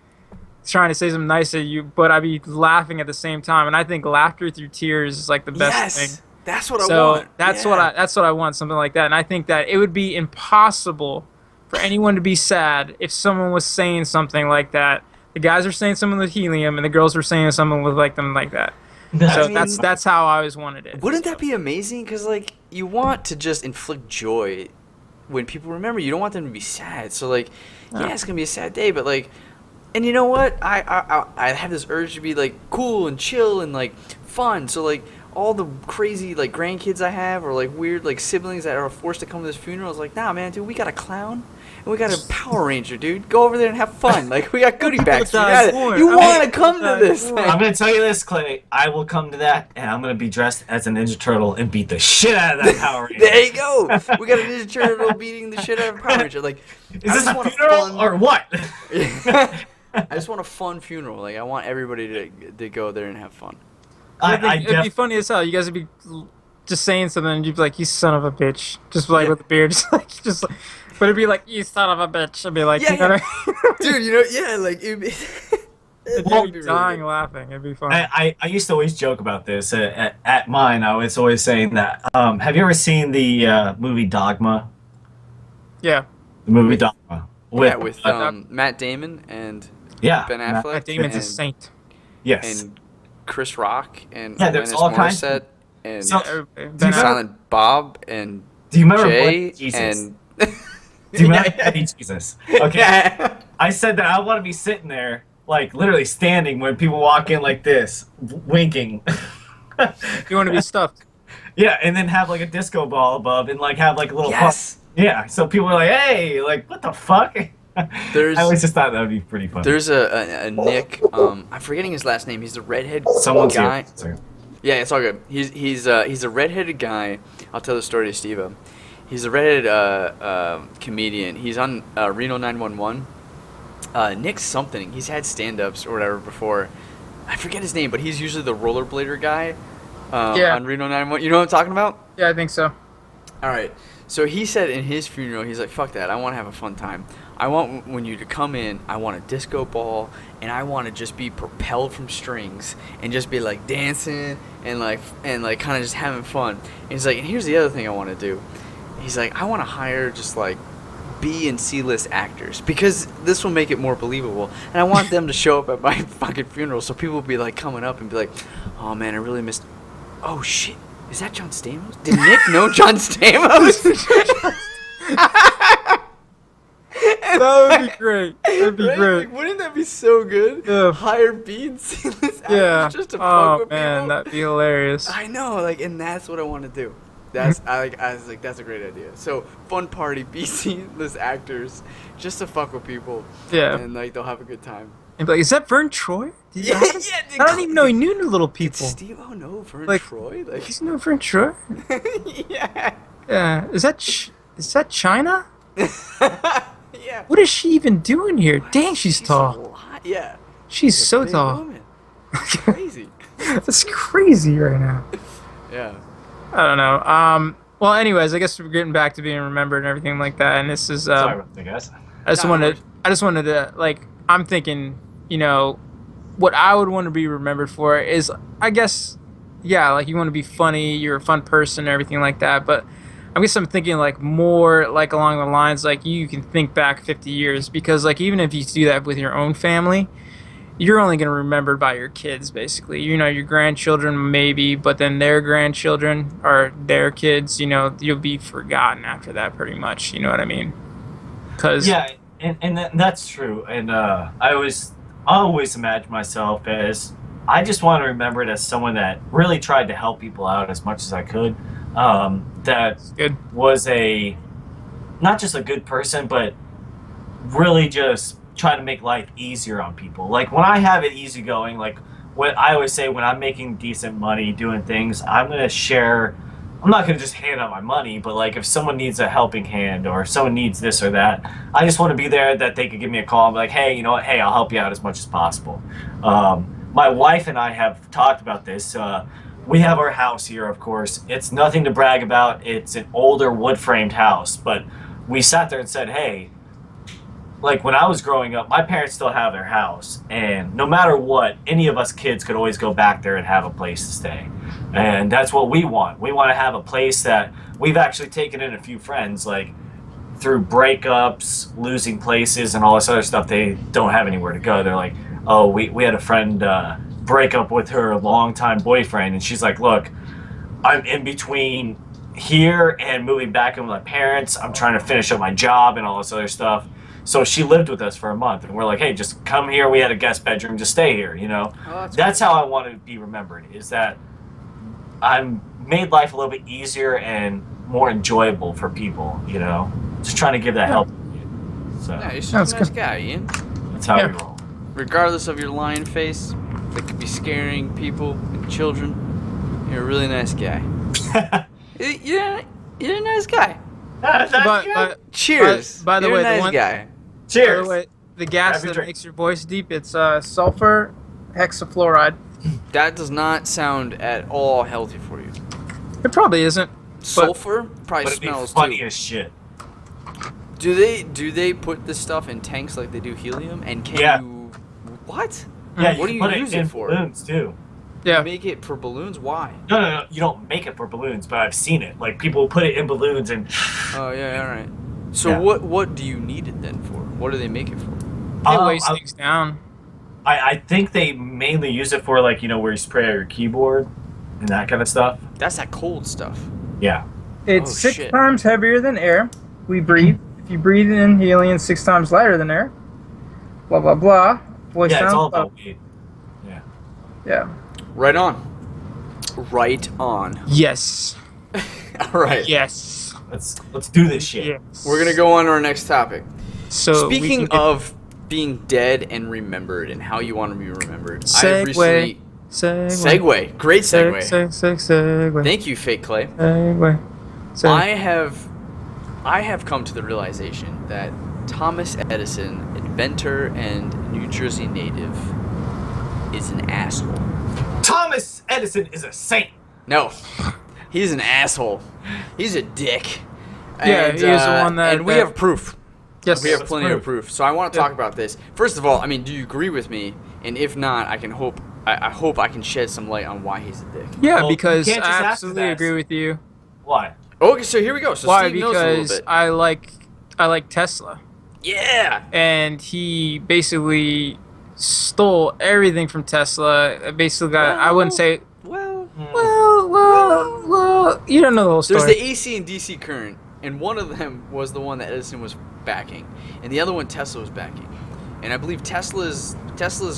trying to say something nice to you, but I'd be laughing at the same time." And I think laughter through tears is like the best thing. That's what I want. That's what I want, something like that. And I think that it would be impossible for anyone to be sad if someone was saying something like that. The guys are saying something with helium, and the girls were saying something with like them like that. So that's how I always wanted it. Wouldn't that be amazing? Because like you want to just inflict joy when people remember. You don't want them to be sad. So like, yeah, it's gonna be a sad day, but like, and you know what? I have this urge to be like cool and chill and like fun. So like all the crazy like grandkids I have or like weird like siblings that are forced to come to this funeral, is like, nah, man, dude, we got a clown. And we got a Power Ranger, dude. Go over there and have fun. Like, we got goodie bags. You want to come to this thing. I'm going to tell you this, Clay. I will come to that, and I'm going to be dressed as a Ninja Turtle and beat the shit out of that Power Ranger. There you go. We got a Ninja Turtle beating the shit out of a Power Ranger. Like, is this a funeral or what? I just want a fun funeral. Like, I want everybody to go there and have fun. It'd be funny as hell. You guys would be just saying something, and you'd be like, "You son of a bitch," just like with the beard, just like. But it'd be like, "You son of a bitch." I'd be like, dude, like it'd be. I'd be dying laughing. It'd be fun. I used to always joke about this at mine. I was always saying that. Have you ever seen the movie Dogma? Yeah. The movie Dogma with Matt Damon and Ben Affleck. Matt Damon's a saint. Yes. And Chris Rock and there's all kinds Morissette and Silent Bob and do you remember Jay Jesus? And do you remember Jesus? Okay. I said that I want to be sitting there, like literally standing when people walk in like this, winking. You want to be stuffed? Yeah, and then have like a disco ball above and like have like a little yeah. So people are like, "Hey, like what the fuck?" I always just thought that would be pretty funny. There's a Nick. I'm forgetting his last name. He's the redhead guy. Here. Yeah, it's all good. He's a redheaded guy. I'll tell the story to Steve. He's a redheaded comedian. He's on Reno 911. Nick something. He's had stand-ups or whatever before. I forget his name, but he's usually the rollerblader guy on Reno 911. You know what I'm talking about? Yeah, I think so. All right. So he said in his funeral, he's like, fuck that. I want to have a fun time. I want when you to come in, I want a disco ball, and I want to just be propelled from strings and just be like dancing and like kind of just having fun. And he's like, and here's the other thing I want to do. He's like, I want to hire just like B and C list actors because this will make it more believable. And I want them to show up at my fucking funeral so people will be like coming up and be like, oh man, I really missed. Oh shit. Is that John Stamos? Did Nick know John Stamos? That would be great. That'd be great. Like, wouldn't that be so good? Yeah. Hire B and C list actors just to fuck with man, that'd be hilarious. I know, like, and that's what I want to do. That's I was like, that's a great idea. So fun party, B C list actors, just to fuck with people. Yeah. And like they'll have a good time. And be like, is that Vern Troy? Yeah. I don't even know he knew little people. Did Steve know Vern like, Troy? Like, he's no Vern Troy. Yeah. Yeah. Is that China? Yeah. Yeah. What is she even doing here? Dang, she's a tall. lot. Yeah. She's She's a so big tall. woman. Crazy. That's crazy right now. Yeah. I don't know. Well, anyways, I guess we're getting back to being remembered and everything like that. And this is Sorry about that, guys. I just wanted to like. I'm thinking, what I would want to be remembered for is, I guess, yeah, like you want to be funny, you're a fun person, and everything like that. But I guess I'm thinking like more like along the lines like you can think back 50 years because like even if you do that with your own family, you're only going to remember by your kids basically. Your grandchildren maybe, but then their grandchildren or their kids, you'll be forgotten after that pretty much. You know what I mean? Cause Yeah, and that's true. And I always imagine myself as I just want to remember it as someone that really tried to help people out as much as I could. That good. was not just a good person, but really just try to make life easier on people. Like when I have it easy going, like what I always say when I'm making decent money doing things, I'm gonna share. I'm not gonna just hand out my money, but like if someone needs a helping hand or if someone needs this or that, I just want to be there that they could give me a call and be like, hey, you know what? Hey, I'll help you out as much as possible. My wife and I have talked about this. We have our house here, of course. It's nothing to brag about. It's an older wood framed house, but we sat there and said, hey, like when I was growing up, my parents still have their house, and no matter what, any of us kids could always go back there and have a place to stay. And that's what we want. We want to have a place that we've actually taken in a few friends, like through breakups, losing places, and all this other stuff. They don't have anywhere to go. They're like, oh, we had a friend break up with her longtime boyfriend, and she's like, look, I'm in between here and moving back in with my parents. I'm trying to finish up my job and all this other stuff. So she lived with us for a month, and we're like, hey, just come here. We had a guest bedroom. Just stay here, Oh, that's how I want to be remembered, is that I'm made life a little bit easier and more enjoyable for people, Just trying to give that help. So Yeah, you're such a nice guy, Ian. that's how we roll. Regardless of your lion face that could be scaring people and children, you're a really nice guy. you're a nice guy. Cheers. By the you're way, a nice the one guy. Cheers. By the way, the gas Have your that drink. makes your voice deep, it's sulfur hexafluoride. That does not sound at all healthy for you. It probably isn't. Sulfur probably But it'd be smells funny too. as shit. Do they put this stuff in tanks like they do helium? And can Yeah. you what? Yeah, What do you you put use it in it for? balloons too. Yeah. You make it for balloons? Why? No, you don't make it for balloons, but I've seen it. Like people put it in balloons and Oh yeah, all right. So Yeah. what do you need it then for? What do they make it for? It weighs things down. I think they mainly use it for like where you spray out your keyboard and that kind of stuff. That's that cold stuff. Yeah. It's Oh, 6 shit. times heavier than air. We breathe. If you breathe in helium, 6 times lighter than air. Blah blah blah. Voice Yeah, it's sounds all up. about weight. Yeah. Yeah. Right on. Right on. Yes. All right. Yes. Let's do this shit. Yes. We're gonna go on to our next topic. So we Speaking can get- of being dead and remembered and how you want to be remembered, I've Segue. recently segue. Great segue. Segue. Thank you, Fake Clay. Segue. I have come to the realization that Thomas Edison, inventor and New Jersey native, is an asshole. Thomas Edison is a saint. No, he's an asshole. He's a dick. Yeah, he is the one that- And we that- have proof. Yes. We have Let's plenty of proof. So I want to talk about this. First of all, I mean, do you agree with me? And if not, I hope I can shed some light on why he's a dick. Yeah, Well, because you can't I just ask absolutely that. agree with you. Why? Okay, so here we go. So Why? Steve knows a little Because bit. I like Tesla, Yeah. and he basically stole everything from Tesla. Basically, I wouldn't say. Well, Well. You don't know the whole story. there's the AC and DC current, and one of them was the one that Edison was backing, and the other one Tesla was backing. And I believe Tesla's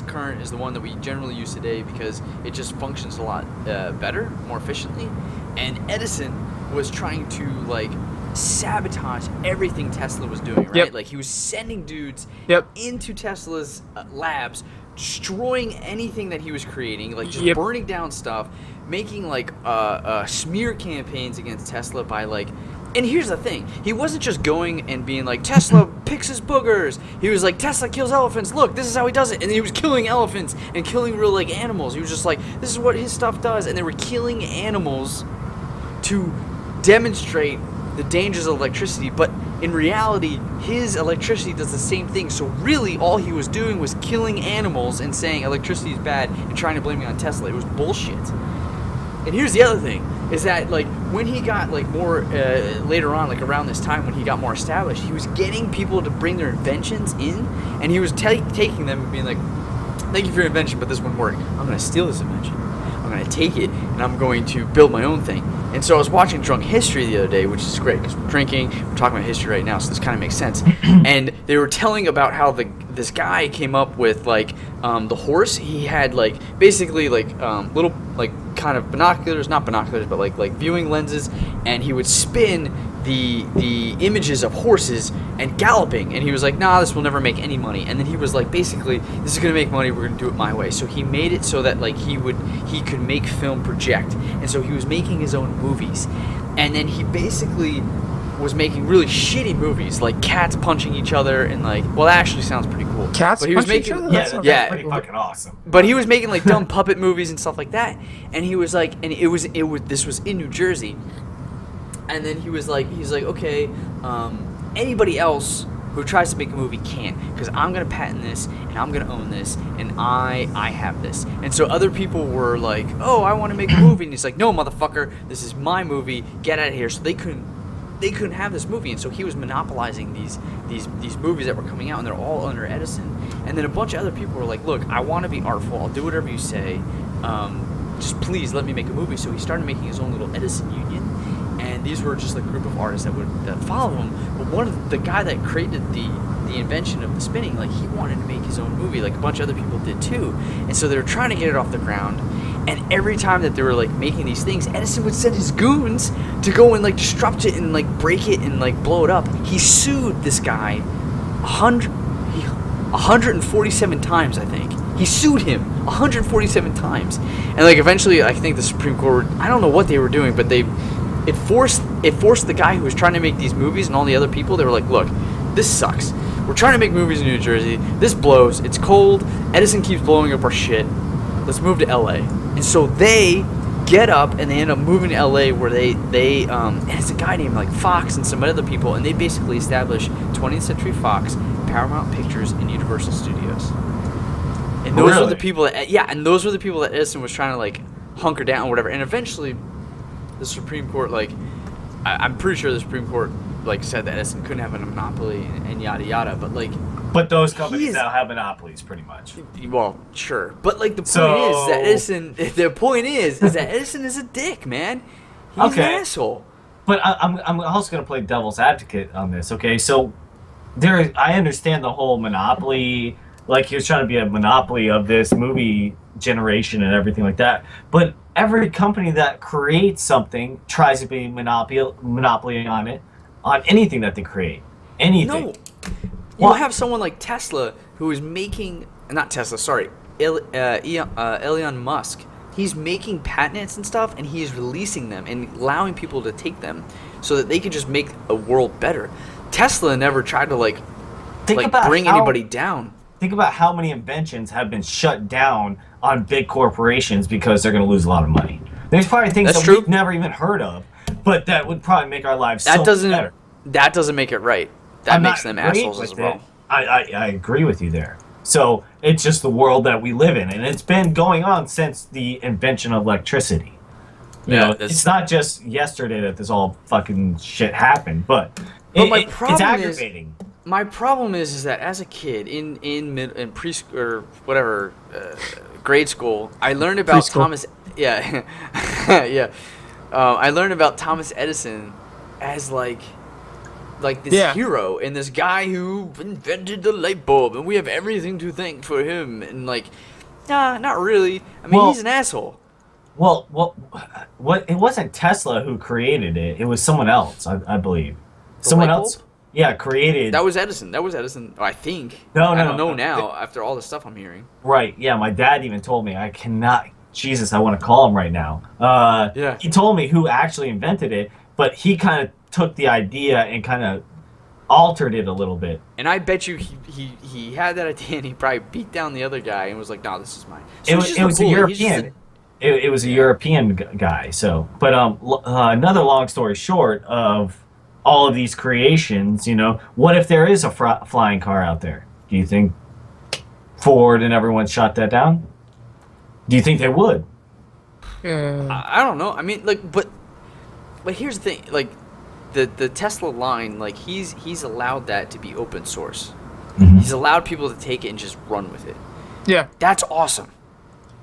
current is the one that we generally use today because it just functions a lot better, more efficiently. And Edison was trying to like sabotage everything Tesla was doing, right? Yep. Like he was sending dudes Yep. into Tesla's labs, destroying anything that he was creating, like just Yep. burning down stuff, making like smear campaigns against Tesla by like And here's the thing. He wasn't just going and being like, Tesla picks his boogers. He was like, Tesla kills elephants. Look, this is how he does it. And he was killing elephants and killing real, like, animals. He was just like, this is what his stuff does. And they were killing animals to demonstrate the dangers of electricity. But in reality, his electricity does the same thing. So really, all he was doing was killing animals and saying electricity is bad and trying to blame it on Tesla. It was bullshit. And here's the other thing, is that, like, when he got, like, more, later on, like, around this time when he got more established, he was getting people to bring their inventions in, and he was taking them and being like, thank you for your invention, but this wouldn't work. I'm going to steal this invention. I'm going to take it, and I'm going to build my own thing. And so I was watching Drunk History the other day, which is great, because we're drinking, we're talking about history right now, so this kind of makes sense. And they were telling about how this guy came up with, like, the horse. He had, like, basically, like, little, like, kind of binoculars, not binoculars, but like viewing lenses, and he would spin the images of horses and galloping, and he was like, nah, this will never make any money. And then he was like, basically, this is gonna make money, we're gonna do it my way. So he made it so that, like, he could make film project, and so he was making his own movies. And then he basically was making really shitty movies, like cats punching each other, and, like, well, that actually sounds pretty cool. Cats but he was punch each making, other? That's pretty fucking awesome. But he was making, like, dumb puppet movies and stuff like that. And he was like, and it was this was in New Jersey. And then he's like, okay, anybody else who tries to make a movie can't, because I'm gonna patent this and I'm gonna own this and I have this. And so other people were like, oh, I want to make a movie, and he's like, no, motherfucker, this is my movie, get out of here. So they couldn't have this movie, and so he was monopolizing these movies that were coming out, and they're all under Edison. And then a bunch of other people were like, look, I want to be artful, I'll do whatever you say, just please let me make a movie. So he started making his own little Edison union, and these were just a group of artists that follow him. But one of the guy that created the invention of the spinning, like, he wanted to make his own movie, like a bunch of other people did too. And so they were trying to get it off the ground. And every time that they were, like, making these things, Edison would send his goons to go and, like, disrupt it and, like, break it and, like, blow it up. He sued this guy 147 times, I think. He sued him 147 times. And, like, eventually, I think the Supreme Court, I don't know what they were doing, but it forced the guy who was trying to make these movies and all the other people, they were like, look, this sucks. We're trying to make movies in New Jersey. This blows. It's cold. Edison keeps blowing up our shit. Let's move to LA. And so they get up and they end up moving to LA, where they and it's a guy named, like, Fox and some other people, and they basically established 20th Century Fox, Paramount Pictures, and Universal Studios. And those were the people that Edison was trying to, like, hunker down or whatever. And eventually the Supreme Court, like, I'm pretty sure the Supreme Court, like, said that Edison couldn't have a monopoly and yada yada, but, like, but those companies now have monopolies, pretty much. Well, sure, but, like, the point is that Edison is a dick, man. He's an asshole. But I'm also gonna play devil's advocate on this. Okay, so I understand the whole monopoly, like, he was trying to be a monopoly of this movie generation and everything like that. But every company that creates something tries to be monopoly on it, on anything that they create. Anything. No. You have someone like Tesla who is making, not Tesla, sorry, Elon Musk. He's making patents and stuff, and he is releasing them and allowing people to take them so that they can just make a world better. Tesla never tried to, like bring anybody down. Think about how many inventions have been shut down on big corporations because they're going to lose a lot of money. There's probably things we've never even heard of, but that would probably make our lives so much better. That doesn't make it right. That makes them assholes as well. I agree with you there. So it's just the world that we live in, and it's been going on since the invention of electricity. You know, it's not just yesterday that this all fucking shit happened, but it's aggravating. My problem is that as a kid in preschool or whatever grade school, I learned about Thomas. Yeah, yeah. I learned about Thomas Edison as like this hero and this guy who invented the light bulb, and we have everything to thank for him. And, like, nah, not really. I mean, he's an asshole. Well, it wasn't Tesla who created it. It was someone else, I believe. Someone else. Yeah, created. That was Edison. I think. I don't know now after all the stuff I'm hearing. Right. Yeah, my dad even told me. I cannot. Jesus, I want to call him right now. Yeah. He told me who actually invented it, but he kind of took the idea and kind of altered it a little bit. And I bet you he had that idea and he probably beat down the other guy and was like, "No, this is mine." So It was a European. It was a European guy. So, but another long story short of all of these creations, what if there is a flying car out there? Do you think Ford and everyone shot that down? Do you think they would? I don't know. I mean, but here's the thing, the Tesla line, he's allowed that to be open source. Mm-hmm. He's allowed people to take it and just run with it. Yeah. That's awesome.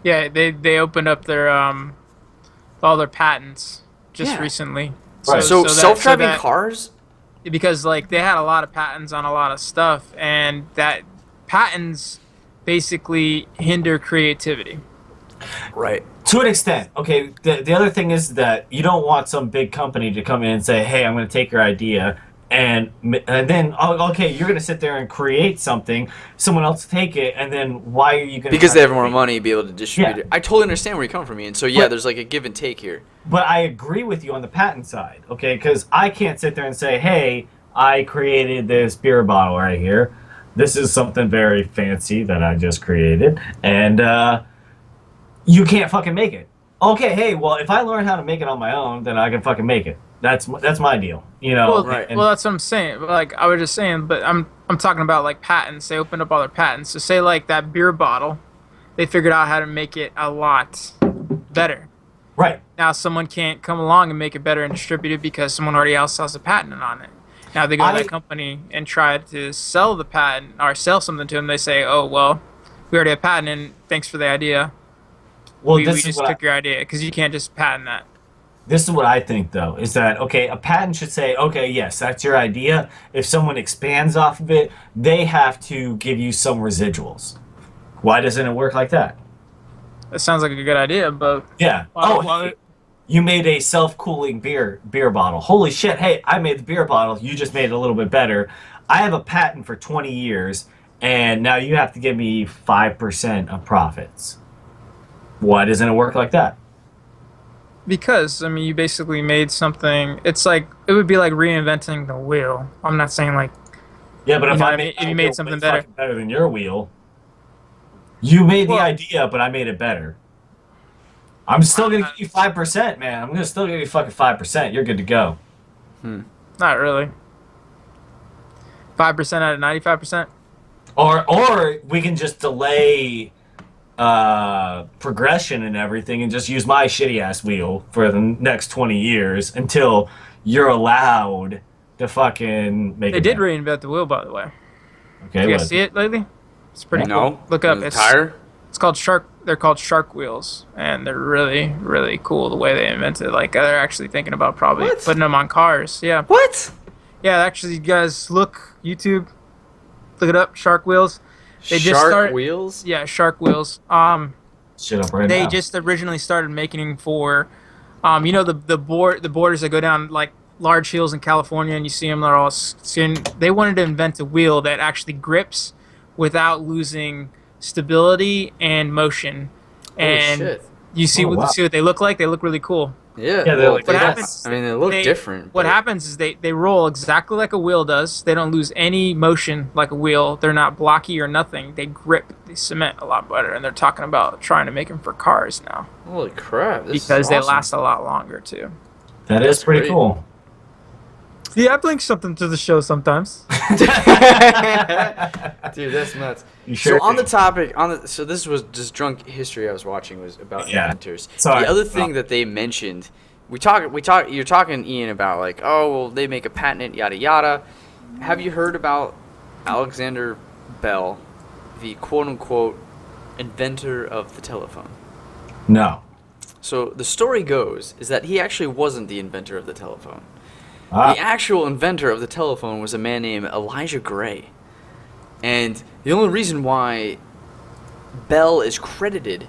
Yeah, they opened up their all their patents just recently. Right. So self-driving cars? Because they had a lot of patents on a lot of stuff, and that patents basically hinder creativity. Right. To an extent. Okay, the other thing is that you don't want some big company to come in and say, hey, I'm going to take your idea, and then, okay, you're going to sit there and create something, someone else take it, and then why are you going to... Because they have more money to be able to distribute Yeah. it. I totally understand where you're coming from, Ian. So, there's a give and take here. But I agree with you on the patent side, okay? Because I can't sit there and say, hey, I created this beer bottle right here. This is something very fancy that I just created, and you can't fucking make it. Okay, hey, well, if I learn how to make it on my own, then I can fucking make it. That's my deal, Well, right. Well, that's what I'm saying. I was just saying, but I'm talking about patents. They opened up all their patents. So say that beer bottle, they figured out how to make it a lot better. Right. Now someone can't come along and make it better and distribute it because someone already else has a patent on it. Now they go to that company and try to sell the patent or sell something to them. They say, "Oh well, we already have a patent, and thanks for the idea. Well, we just took your idea because you can't just patent that." This is what I think, though, is that, okay, a patent should say, okay, yes, that's your idea. If someone expands off of it, they have to give you some residuals. Why doesn't it work like that? That sounds like a good idea, but Yeah. Hey, you made a self-cooling beer bottle. Holy shit, hey, I made the beer bottle. You just made it a little bit better. I have a patent for 20 years, and now you have to give me 5% of profits. Why doesn't it work like that? Because you basically made something. It's it would be like reinventing the wheel. I'm not saying Yeah, but if you made something better than your wheel, you made the idea, but I made it better. I'm still gonna give you 5%, man. I'm gonna still give you fucking 5%. You're good to go. Not really. 5% out of 95%. Or we can just delay progression and everything and just use my shitty ass wheel for the next 20 years until you're allowed to fucking make it. They did reinvent the wheel, by the way. Okay, you guys see it lately? It's pretty cool. Look up. It's tire. It's called shark. They're called shark wheels, and they're really, really cool the way they invented. They're actually thinking about probably putting them on cars. Yeah. What? Yeah, actually, you guys look YouTube. Look it up. Shark wheels. They just started wheels. Yeah, shark wheels. Shit up right they now. just originally started making for, the borders that go down large hills in California, and you see them. They're all skin. They wanted to invent a wheel that actually grips without losing stability and motion. And shit. you see what they look like. They look really cool. Yeah. Yeah, Well, they look different. What happens is they roll exactly like a wheel does. They don't lose any motion like a wheel. They're not blocky or nothing. They grip. They cement a lot better. And they're talking about trying to make them for cars now. Holy crap! Because they last a lot longer too. That is pretty cool. Yeah, I bring something to the show sometimes. Dude, that's nuts. Sure so on the topic, so this was just drunk history I was watching was about inventors. Sorry. The other thing that they mentioned, you're talking, Ian, about they make a patent, yada yada. Have you heard about Alexander Bell, the quote unquote inventor of the telephone? No. So the story goes is that he actually wasn't the inventor of the telephone. The actual inventor of the telephone was a man named Elijah Gray. And the only reason why Bell is credited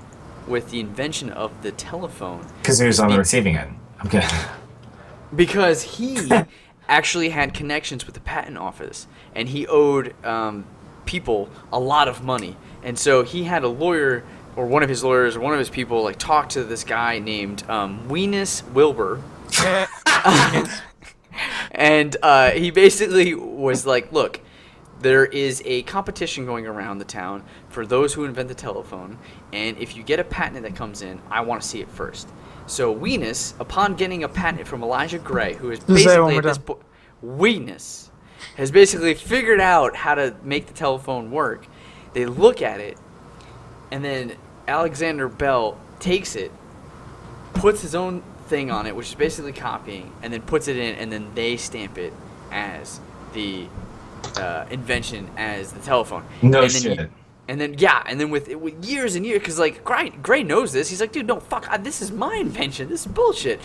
with the invention of the telephone... Because he was on the receiving end. Okay. Because he actually had connections with the patent office. And he owed people a lot of money. And so he had a lawyer, or one of his lawyers, or one of his people, talk to this guy named Weenus Wilbur. And he basically was like, look, there is a competition going around the town for those who invent the telephone, and if you get a patent that comes in, I want to see it first. So Weenus, upon getting a patent from Elijah Gray, who is basically at this point, Weenus has basically figured out how to make the telephone work. They look at it, and then Alexander Bell takes it, puts his own thing on it, which is basically copying, and then puts it in, and then they stamp it as the invention as the telephone. No and shit. And then with years and years, because like Gray knows this. He's like, dude, no, fuck, this is my invention. This is bullshit.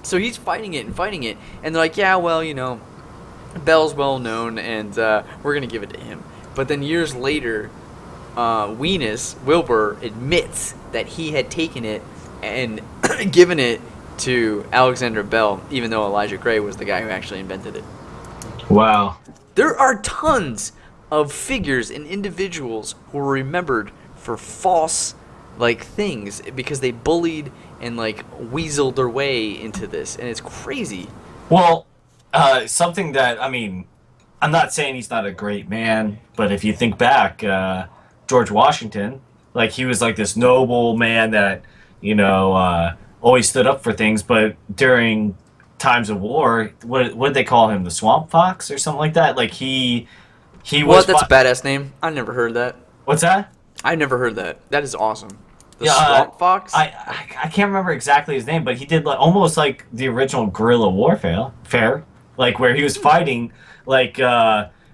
So he's fighting it, and they're like, yeah, well, you know, Bell's well known, and we're gonna give it to him. But then years later, Wilbur admits that he had taken it and given it to Alexander Bell, even though Elijah Gray was the guy who actually invented it. Wow. There are tons of figures and individuals who are remembered for false like things because they bullied and like weaseled their way into this, and it's crazy. Well, something that, I mean, I'm not saying he's not a great man, but if you think back, George Washington, like he was like this noble man that, you know, always stood up for things, but during times of war, what did they call him? The Swamp Fox or something like that? Like he was... What? That's a badass name. I never heard that. What's that? I never heard that. That is awesome. The Swamp Fox? I can't remember exactly his name, but he did like almost like the original guerrilla warfare, like where he was fighting like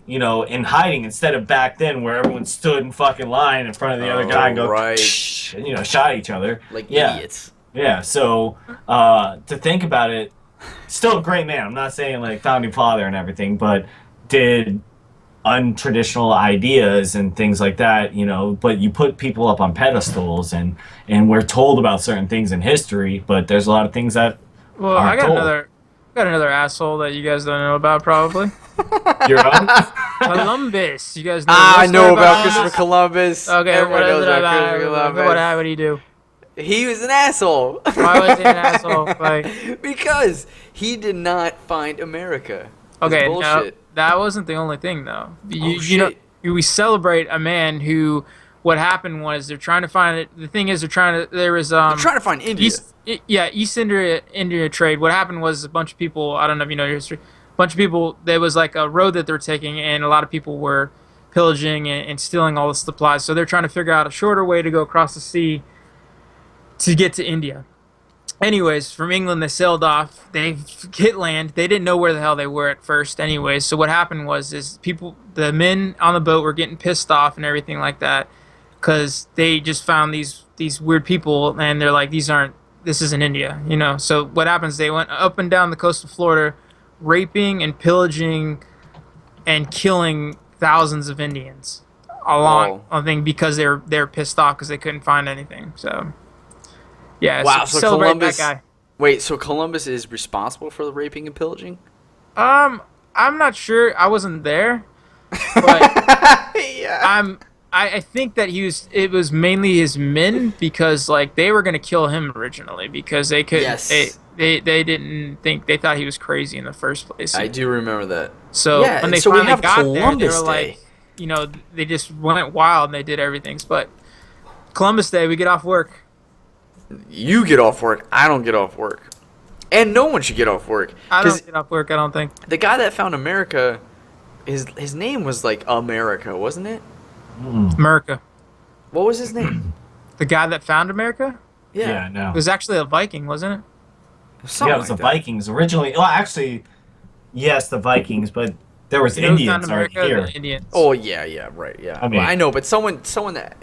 you know, in hiding instead of back then where everyone stood in fucking line in front of the other guy and go right. And, you know, shot at each other like idiots. Yeah. So to think about it, still a great man. I'm not saying like founding father and everything, but did untraditional ideas and things like that, you know, but you put people up on pedestals and we're told about certain things in history, but there's a lot of things that I got another asshole that you guys don't know about probably. Your own? Columbus. You guys know I know about Christopher Columbus. Okay, everyone knows about Christopher Columbus. What did he do? He was an asshole. Why was he an asshole? Like, because he did not find America. Okay, no, that wasn't the only thing though. You know, we celebrate a man who. What happened was they're trying to find it. The thing is, they're trying to find India. East India trade. What happened was a bunch of people. I don't know if you know your history. A bunch of people. There was like a road that they're taking, and a lot of people were pillaging and stealing all the supplies. So they're trying to figure out a shorter way to go across the sea to get to India. Anyways, from England, they sailed off. They hit land. They didn't know where the hell they were at first. Anyways, so what happened was the men on the boat were getting pissed off and everything like that. Because they just found these weird people, and they're like, this isn't India, you know. So what happens? They went up and down the coast of Florida, raping and pillaging, and killing thousands of Indians along a thing because they're pissed off because they couldn't find anything. So yeah, wow. So Columbus. That guy. Wait, so Columbus is responsible for the raping and pillaging? I'm not sure. I wasn't there, but yeah. I think that it was mainly his men because like they were gonna kill him originally because they could they didn't think they thought he was crazy in the first place. I do remember that. So when they finally got there, they were like, you know, they just went wild and they did everything. But Columbus Day, we get off work. You get off work. I don't get off work, and no one should get off work. I don't get off work. I don't think the guy that found America, his name was like America, wasn't it? America. What was his name? The guy that found America? Yeah, no. It was actually a Viking, wasn't it? It was the Vikings originally. Well, actually, yes, the Vikings, but there was Indians already here. Indians. Oh yeah, right, yeah. I mean, I know, but someone that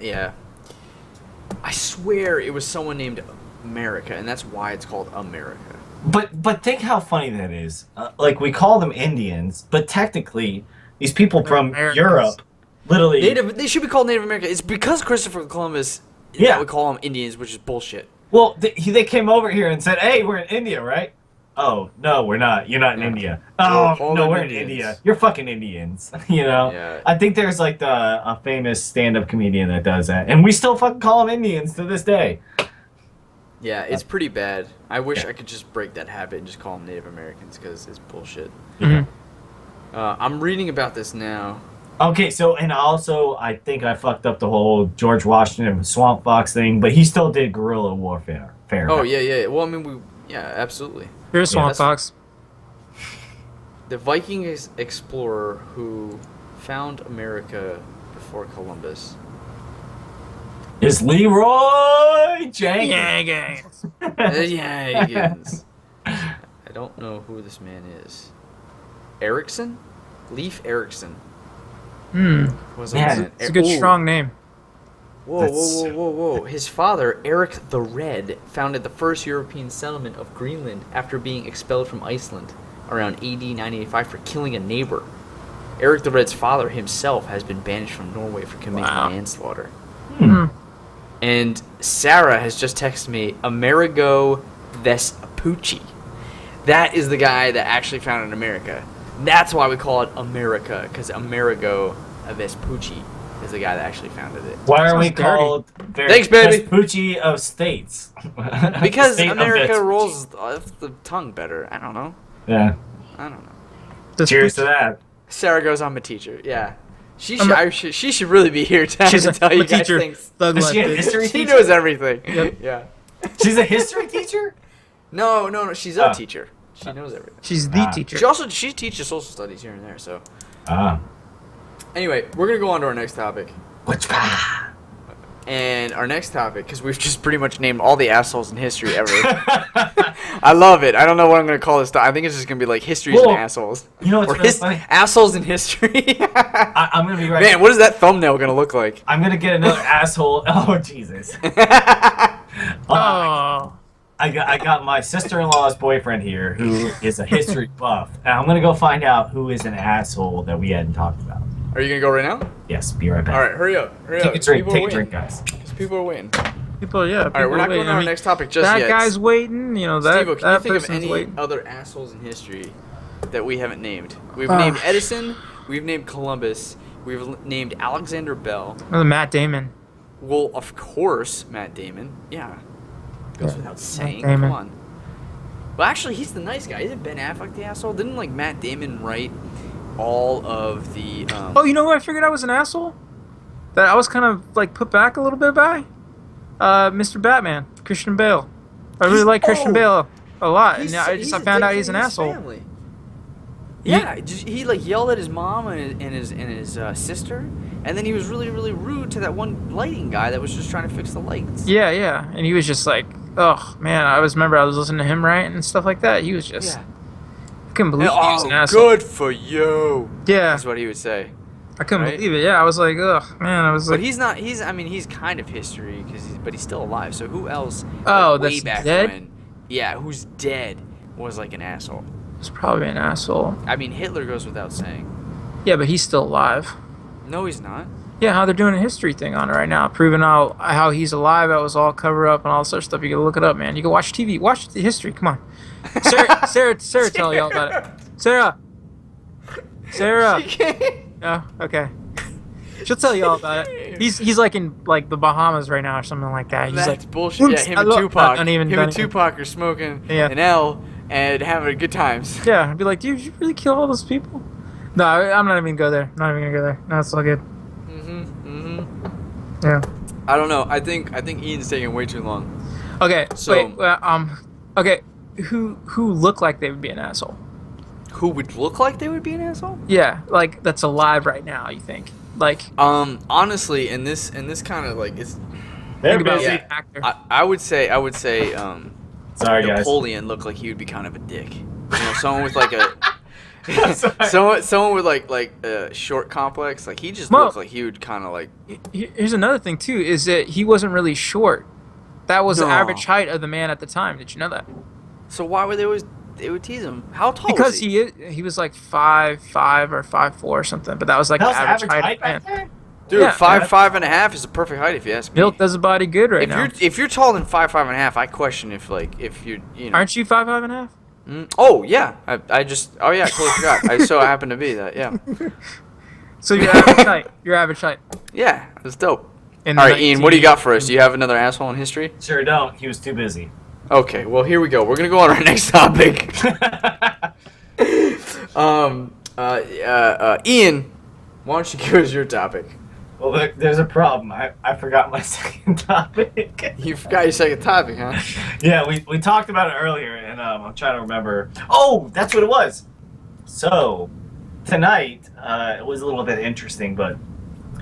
I swear it was someone named America, and that's why it's called America. But think how funny that is. Like we call them Indians, but technically these people from Europe. Literally, they should be called Native American. It's because Christopher Columbus that we call them Indians, which is bullshit. Well, they came over here and said, "Hey, we're in India, right?" Oh no, we're not. You're not in India. Oh no, we're in India. You're fucking Indians. You know. Yeah. I think there's like a famous stand-up comedian that does that, and we still fucking call them Indians to this day. Yeah, it's pretty bad. I wish I could just break that habit and just call them Native Americans because it's bullshit. Mhm. I'm reading about this now. Okay, so and also I think I fucked up the whole George Washington Swamp Fox thing, but he still did guerrilla warfare. Fair. Oh, yeah. Well, I mean, yeah, absolutely. You're a Swamp that's- Fox. The Viking explorer who found America before Columbus. Is Leroy Jenkins. Yankees. I don't know who this man is. Erickson? Leif Erickson. Was Man, It's a good, strong name. Whoa. His father, Eric the Red, founded the first European settlement of Greenland after being expelled from Iceland around AD 985 for killing a neighbor. Eric the Red's father himself has been banished from Norway for committing manslaughter. And Sarah has just texted me, Amerigo Vespucci. That is the guy that actually founded America. That's why we call it America, because Amerigo Vespucci is the guy that actually founded it. Why are we Sounds dirty. called Thanks, baby. Vespucci of states? Because State of America Vespucci. rolls off the tongue better. I don't know. Yeah. I don't know. Cheers to that. Sarah goes, I'm a teacher. Yeah. She should really be here to She's tell you a guys teacher. things. Thug Is life, she a bitch. history She teacher? knows everything. Yep. Yeah. She's a history teacher? No. She's a Oh. teacher. She knows everything. She's the teacher. She teaches social studies here and there. So Ah. anyway, we're gonna go on to our next topic. Which And our next topic, because we've just pretty much named all the assholes in history ever. I love it. I don't know what I'm going to call this. I think it's just going to be like histories and assholes. You know what's Or really funny? assholes in history. I'm going to be right. Man, what is that thumbnail going to look like? I'm going to get another asshole. Oh, Jesus. Oh. I got my sister-in-law's boyfriend here who is a history buff. And I'm going to go find out who is an asshole that we hadn't talked about. Are you going to go right now? Yes, be right back. All right, hurry up. Take a drink, guys. People are waiting. People, yeah. All right, we're not going to our next topic just that yet. That guy's waiting. You know, that, Steve-O, can that you think of person's any waiting. other assholes in history that we haven't named? We've named Edison. We've named Columbus. We've named Alexander Bell. Oh, Matt Damon. Well, of course, Matt Damon. Yeah. Goes without saying. Damon. Come on. Well, actually, he's the nice guy. Isn't Ben Affleck the asshole? Didn't, like, Matt Damon write all of the... Oh, you know who I figured I was an asshole? That I was kind of, like, put back a little bit by? Mr. Batman. Christian Bale. I really like Christian Bale a lot. And I found out he's an asshole. Family. Yeah, he like yelled at his mom and his sister, and then he was really, really rude to that one lighting guy that was just trying to fix the lights. Yeah. And he was just like, oh, man, I was listening to him write and stuff like that. He was just... Yeah. I couldn't believe he was an Oh, asshole. good for you. Yeah. That's what he would say. I couldn't right? believe it. Yeah, I was like, ugh, man. I was But like... he's not. He's kind of history but he's still alive. So who else? Oh, like, way that's back dead? when? Yeah, who's dead was like an asshole. He's probably an asshole. I mean, Hitler goes without saying. Yeah, but he's still alive. No, he's not. Yeah, how they're doing a history thing on it right now, proving how he's alive. That was all cover up and all this other stuff. You gotta look it up, man. You can watch TV, watch the history. Come on, Sarah, tell y'all about it. Sarah. Oh, okay. She'll tell you all about it. He's like in like the Bahamas right now or something like that. He's That's like bullshit. Yeah, him and Tupac. Him and Tupac are smoking an L and having good times. Yeah, I'd be like, dude, did you really kill all those people? No, I'm not even gonna go there. I'm not even gonna go there. No, it's all good. Yeah. I don't know. I think Ian's taking way too long. Okay. So- Wait. Okay. Who look like they would be an asshole? Who would look like they would be an asshole? Yeah, like that's alive right now. You think? Like, Honestly, in this kind of like it's. They're think about busy. an actor. I would say Sorry, guys. Napoleon looked like he would be kind of a dick. You know, someone with like a. Sorry. someone with like a short complex, like he just Well- looked like he would kind of like. Here's another thing too: is that he wasn't really short. That was the No. average height of the man at the time. Did you know that? So why would they would tease him? How tall? Because was he? he was like 5'5" or 5'4" or something. But that was like That the was average height of the back man. there? Dude, Yeah. 5'5.5" is the perfect height if you ask me. Milk does a body good right now. If you're taller than 5'5.5", I question if you're you know. Aren't you 5'5.5"? Oh yeah, I yeah, I totally forgot. I happen to be that. Yeah, So your average height. Your average height. yeah, that's dope. In All the right, Ian, what do you got for us? Do you have another asshole in history? Sure don't. He was too busy. Okay, well, here we go. We're going to go on our next topic. Ian, why don't you give us your topic? Well, look, there's a problem. I forgot my second topic. You forgot your second topic, huh? Yeah, we talked about it earlier, and I'm trying to remember. Oh, that's what it was. So, tonight, it was a little bit interesting, but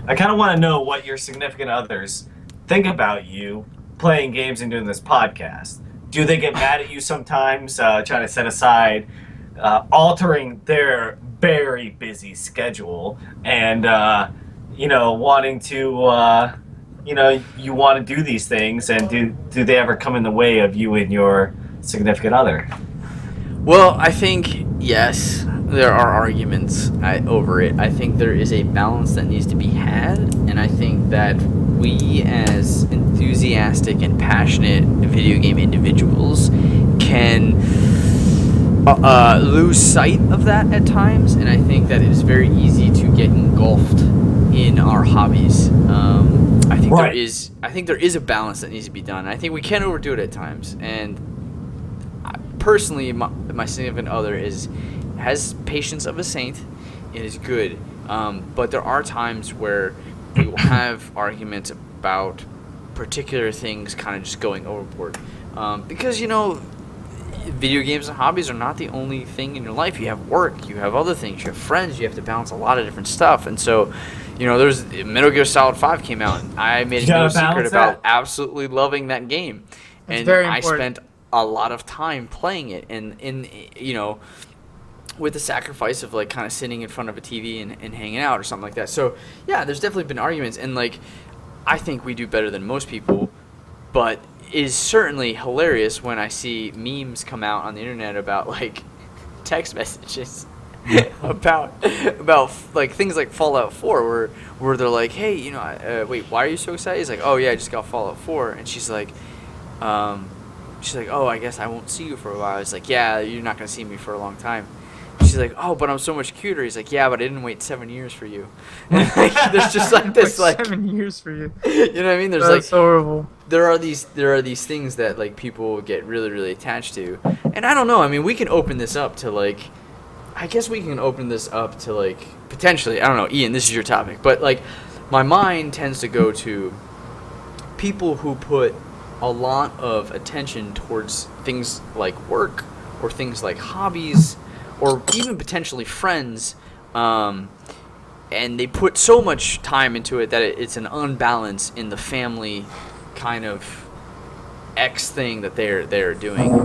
I kind of want to know what your significant others think about you playing games and doing this podcast. Do they get mad at you sometimes, trying to set aside, altering their very busy schedule, and, wanting to, you want to do these things, and do they ever come in the way of you and your significant other? Well, I think, yes, there are arguments over it. I think there is a balance that needs to be had, and I think that we as enthusiastic and passionate video game individuals can lose sight of that at times, and I think that it is very easy to get engulfed in our hobbies. I think there is a balance that needs to be done. I think we can overdo it at times, and personally, my significant other has patience of a saint. It is good, but there are times where we will have arguments about particular things kind of just going overboard, because video games and hobbies are not the only thing in your life. You have work, you have other things, you have friends, you have to balance a lot of different stuff. And so, there's Metal Gear Solid 5 came out, and I made no secret about absolutely loving that game. It's and very I important. spent a lot of time playing it, and with the sacrifice of like kind of sitting in front of a TV and hanging out or something like that. So yeah, there's definitely been arguments, and like I think we do better than most people, but is certainly hilarious when I see memes come out on the internet about like text messages about like things like Fallout 4 where they're like, hey, wait, why are you so excited? He's like, oh yeah, I just got Fallout 4, and she's like, oh, I guess I won't see you for a while. He's like, yeah, you're not gonna see me for a long time. She's like, oh, but I'm so much cuter. He's like, yeah, but I didn't wait 7 years for you. And like, there's just like this, like 7 years for you. You know what I mean? There's That's like horrible. there are these things that like people get really, really attached to, and I don't know. I mean, we can open this up to like, I guess we can open this up to like potentially. I don't know, Ian. This is your topic, but like, my mind tends to go to people who put a lot of attention towards things like work or things like hobbies or even potentially friends, and they put so much time into it that it's an unbalance in the family kind of X thing that they're doing.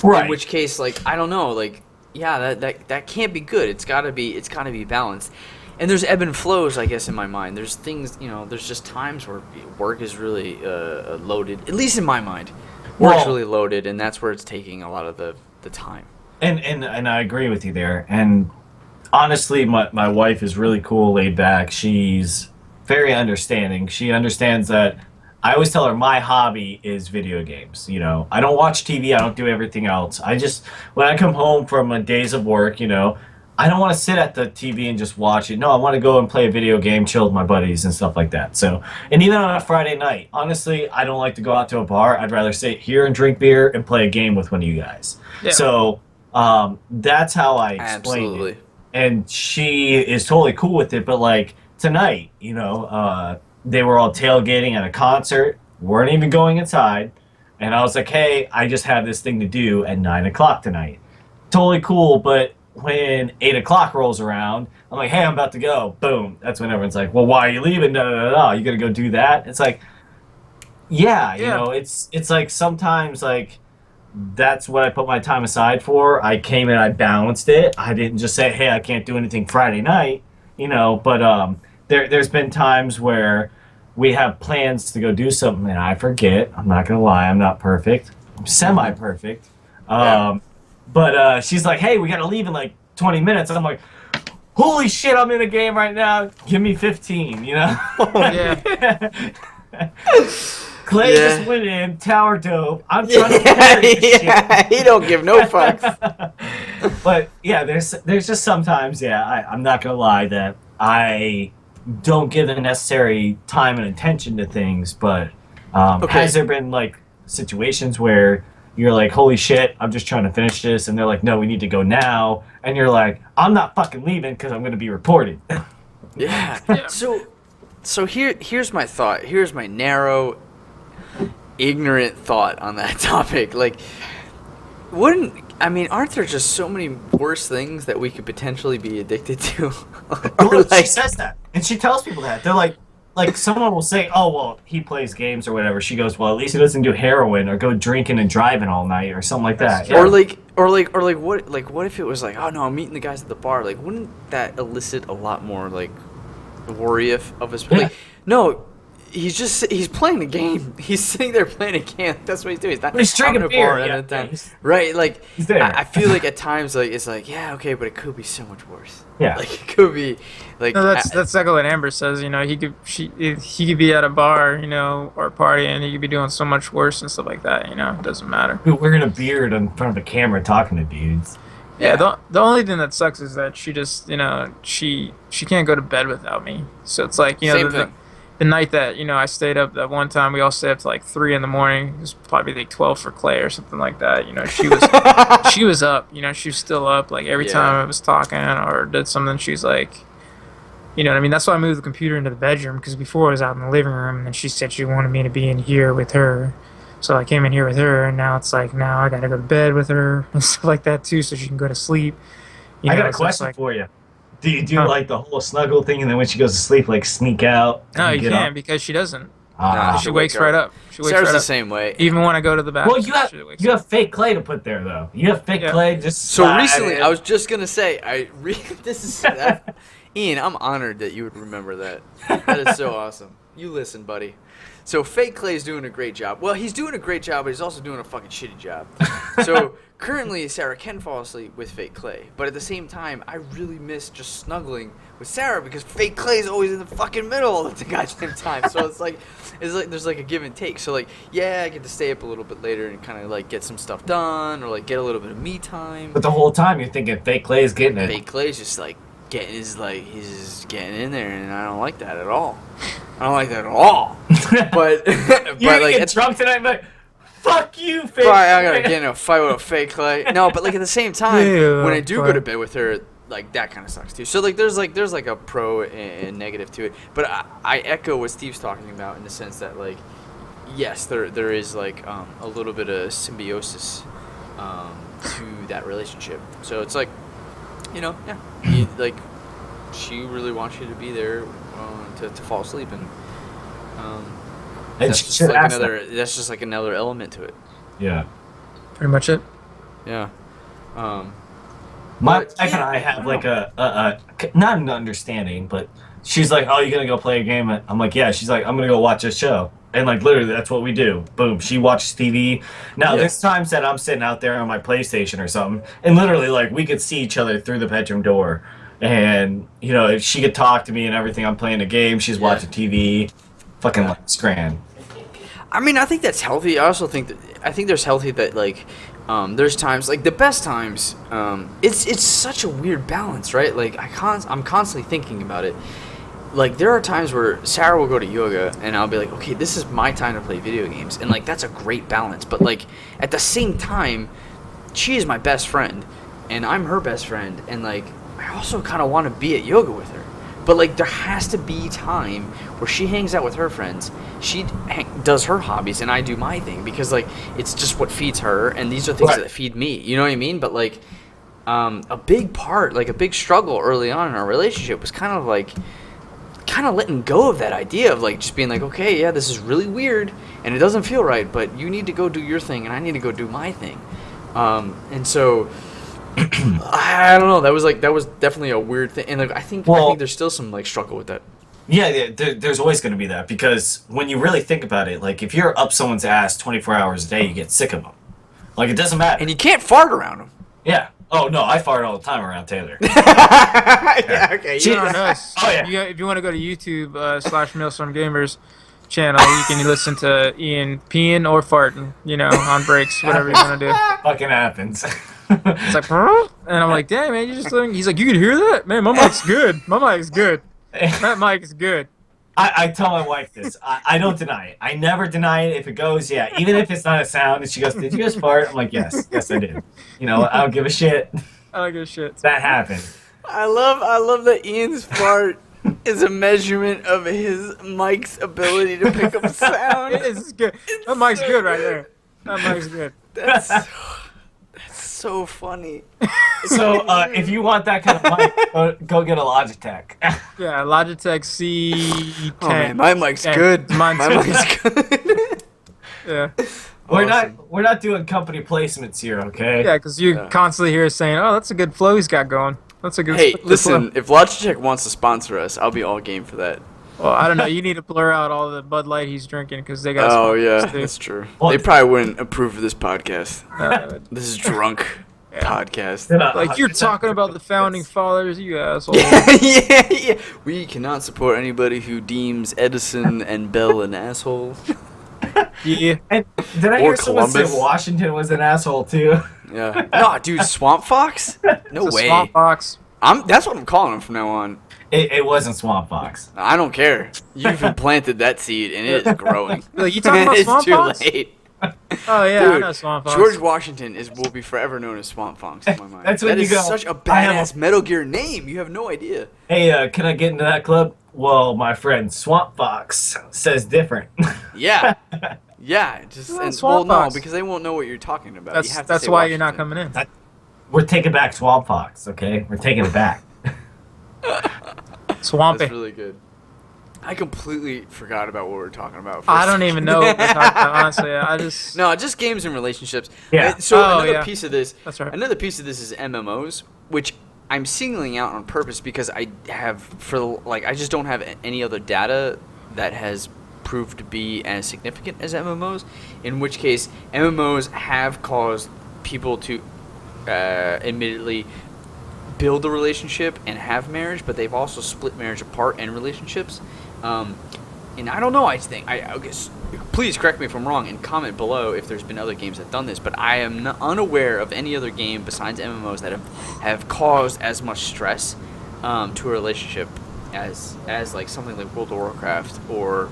Right. In which case, like, I don't know, like, yeah, that can't be good. It's gotta be balanced. And there's ebb and flows, I guess, in my mind. There's things, there's just times where work is really loaded, at least in my mind. Work's really loaded, and that's where it's taking a lot of the time. And I agree with you there. And honestly, my wife is really cool, laid back. She's very understanding. She understands that I always tell her my hobby is video games. I don't watch TV. I don't do everything else. When I come home from my days of work, I don't want to sit at the TV and just watch it. No, I want to go and play a video game, chill with my buddies and stuff like that. So, and even on a Friday night, honestly, I don't like to go out to a bar. I'd rather sit here and drink beer and play a game with one of you guys. Yeah. So, that's how I explained it. And she is totally cool with it. But like tonight, they were all tailgating at a concert, weren't even going inside. And I was like, hey, I just have this thing to do at 9 o'clock tonight. Totally cool, but when 8 o'clock rolls around, I'm like, hey, I'm about to go. Boom. That's when everyone's like, well, why are you leaving? No. You gotta go do that? It's like, yeah. It's like sometimes like that's what I put my time aside for. I came in, I balanced it. I didn't just say, hey, I can't do anything Friday night, but there's been times where we have plans to go do something and I forget. I'm not gonna lie, I'm not perfect. I'm semi-perfect. But she's like, hey, we got to leave in like 20 minutes. And I'm like, holy shit, I'm in a game right now. Give me 15, Yeah. Clay just went in, tower dope. I'm trying to carry this shit. He don't give no fucks. But yeah, there's just sometimes, I'm not going to lie, that I don't give the necessary time and attention to things. But has there been like situations where you're like, holy shit, I'm just trying to finish this, and they're like, no, we need to go now, and you're like, I'm not fucking leaving because I'm going to be reported. Yeah. So here's my thought. Here's my narrow, ignorant thought on that topic. Like, aren't there just so many worse things that we could potentially be addicted to? She says that, and she tells people that. They're like someone will say, oh, well, he plays games or whatever. She goes, well, at least he doesn't do heroin or go drinking and driving all night or something like that. Or what if it was like, oh no, I'm meeting the guys at the bar. Like, wouldn't that elicit a lot more like worry of us? Yeah. Like, no, he's playing the game. He's sitting there playing a game. That's what he's doing. He's drinking a beer. bar at a time. Right? Like, he's there. I feel like at times like it's like, yeah, okay, but it could be so much worse. Yeah. Like it could be like. No, that's exactly what Amber says. You know, he could be at a bar, you know, or a party, and he could be doing so much worse and stuff like that. You know, it doesn't matter. Wearing a beard in front of the camera talking to dudes. Yeah, the only thing that sucks is that she just, you know, she can't go to bed without me. So it's like, you know, the night that, you know, I stayed up that one time, we all stayed up to like 3 in the morning. It was probably like 12 for Clay or something like that. You know, she was she was up. You know, she was still up. Like every time I was talking or did something, she's like, you know what I mean? That's why I moved the computer into the bedroom, because before I was out in the living room, and then she said she wanted me to be in here with her. So I came in here with her, and now it's like, now I gotta go to bed with her and stuff like that too, so she can go to sleep. You I know, got a so question like, for you. Do you do like the whole snuggle thing, and then when she goes to sleep, like sneak out? No, you get can't, up? because she doesn't. Nah, She wakes right up. She wakes Sarah's right the up. same way. Even when I go to the bathroom. Well, you have fake Clay to put there though. You have fake Clay just. So slide recently, in. I was just gonna say, Ian, I'm honored that you would remember that. That is so awesome. You listen, buddy. So fake Clay's doing a great job. Well, he's doing a great job, but he's also doing a fucking shitty job. So currently, Sarah can fall asleep with fake Clay, but at the same time, I really miss just snuggling with Sarah because fake Clay's always in the fucking middle at the goddamn time. So it's like there's like a give and take. So like, yeah, I get to stay up a little bit later and kind of like get some stuff done or like get a little bit of me time. But the whole time you're thinking fake Clay's getting it. Fake Clay's just like he's just getting in there, and I don't like that at all. I don't like that at all. But You're like get drunk tonight, but fuck you, fake. Right, I gotta get in a fight with a fake Clay. No, but like at the same time, when I do go to bed with her, like that kind of sucks too. So like there's like a pro and negative to it. But I echo what Steve's talking about in the sense that like yes, there is like a little bit of symbiosis to that relationship. So it's like, you know, yeah, like she really wants you to be there to fall asleep, and that's just like another element to it. Yeah. Pretty much it. Yeah. My wife and I have like a not an understanding, but she's like, "Oh, you gonna go play a game?" I'm like, "Yeah." She's like, "I'm gonna go watch a show," and like literally, that's what we do. Boom. She watches TV. Now, there's times that I'm sitting out there on my PlayStation or something, and literally, like, we could see each other through the bedroom door, and you know, if she could talk to me and everything. I'm playing a game. She's watching TV. Fucking like scran. I mean, I think that's healthy. I also think there's healthy that like. There's times like the best times. It's such a weird balance, right? Like I'm constantly thinking about it. Like there are times where Sarah will go to yoga and I'll be like, okay, this is my time to play video games, and like that's a great balance. But like at the same time, she is my best friend, and I'm her best friend, and like I also kind of want to be at yoga with her. But like there has to be time where she hangs out with her friends, she does her hobbies, and I do my thing, because like it's just what feeds her, and these are things that feed me. You know what I mean? But like a big part, like a big struggle early on in our relationship was kind of letting go of that idea of like just being like, okay, yeah, this is really weird and it doesn't feel right, but you need to go do your thing and I need to go do my thing. And so I don't know. That was definitely a weird thing, and like I think there's still some like struggle with that. Yeah, there's always going to be that, because when you really think about it, like if you're up someone's ass 24 hours a day, you get sick of them. Like it doesn't matter. And you can't fart around them. Yeah. Oh no, I fart all the time around Taylor. Yeah. Okay. You don't know. Oh yeah. If you want to go to YouTube /Maelstrom Gamers channel, you can listen to Ian peeing or farting, you know, on breaks, whatever you want to do. Fucking happens. It's like, huh? And I'm like, damn, man, you just he's like, you can hear that? Man, my mic's good. My mic's good. That mic is good. I tell my wife this. I don't deny it. I never deny it. If it goes, yeah. Even if it's not a sound, and she goes, "Did you just fart?" I'm like, "Yes, yes, I did." You know, I don't give a shit. I don't give a shit. That happened. I love that Ian's fart is a measurement of his mic's ability to pick up sound. It is good. That mic's good right there. That mic's good. That's so funny. So if you want that kind of mic, go get a Logitech. Yeah, Logitech C10. Oh man, my mic's good. Mine's My mic's good. Yeah. We're not doing company placements here, okay? Yeah, because you constantly hear saying, "Oh, that's a good flow he's got going. That's a good." Hey, good listen, flow." if Logitech wants to sponsor us, I'll be all game for that. Well, I don't know. You need to blur out all the Bud Light he's drinking because they got. Oh yeah, sponsors, too. that's true. Well, They probably wouldn't approve of this podcast. Uh, This is drunk podcast. like you're talking about the founding fathers, you asshole. yeah. We cannot support anybody who deems Edison and Bell an asshole. Yeah. And did I Or hear someone say Columbus. Washington was an asshole too? Yeah. No, dude, Swamp Fox? No It's a way. Swamp Fox. That's what I'm calling him from now on. It wasn't Swamp Fox. I don't care. You've implanted that seed and it is growing. Like, you talking about It's Swamp too Fox? late. Oh yeah, I Dude, know Swamp Fox. George Washington will be forever known as Swamp Fox in my mind. That's when That you is go, such a I have badass Metal Gear name. You have no idea. Hey, can I get into that club? Well, my friend Swamp Fox says different. Yeah. Yeah. Just Yeah, and, Swamp well, no, Fox. because they won't know what you're talking about. You have to That's say why you're not Washington. coming in. We're taking back Swamp Fox, okay? We're taking it back. Swampy. That's really good. I completely forgot about what we were talking about. For I a don't second. even know what we're talking about, honestly. I just. No, just games and relationships. Yeah. So Oh, another yeah. piece of this. That's right. Another piece of this is MMOs, which I'm singling out on purpose because I just don't have any other data that has proved to be as significant as MMOs. In which case, MMOs have caused people to, admittedly, build a relationship and have marriage, but they've also split marriage apart and relationships. And I don't know. I think I guess. Please correct me if I'm wrong and comment below if there's been other games that have done this. But I am unaware of any other game besides MMOs that have caused as much stress to a relationship as like something like World of Warcraft or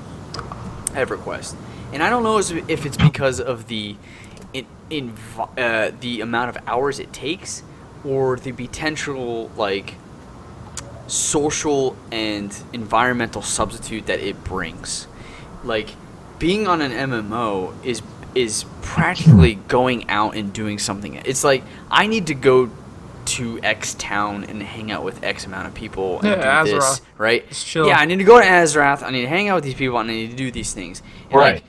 EverQuest. And I don't know if it's because of the amount of hours it takes or the potential like social and environmental substitute that it brings. Like being on an MMO is practically going out and doing something. It's like I need to go to X town and hang out with X amount of people and Yeah, do this, Azeroth. right? Just chill. Yeah, I need to go to Azeroth. I need to hang out with these people and I need to do these things. And Right. like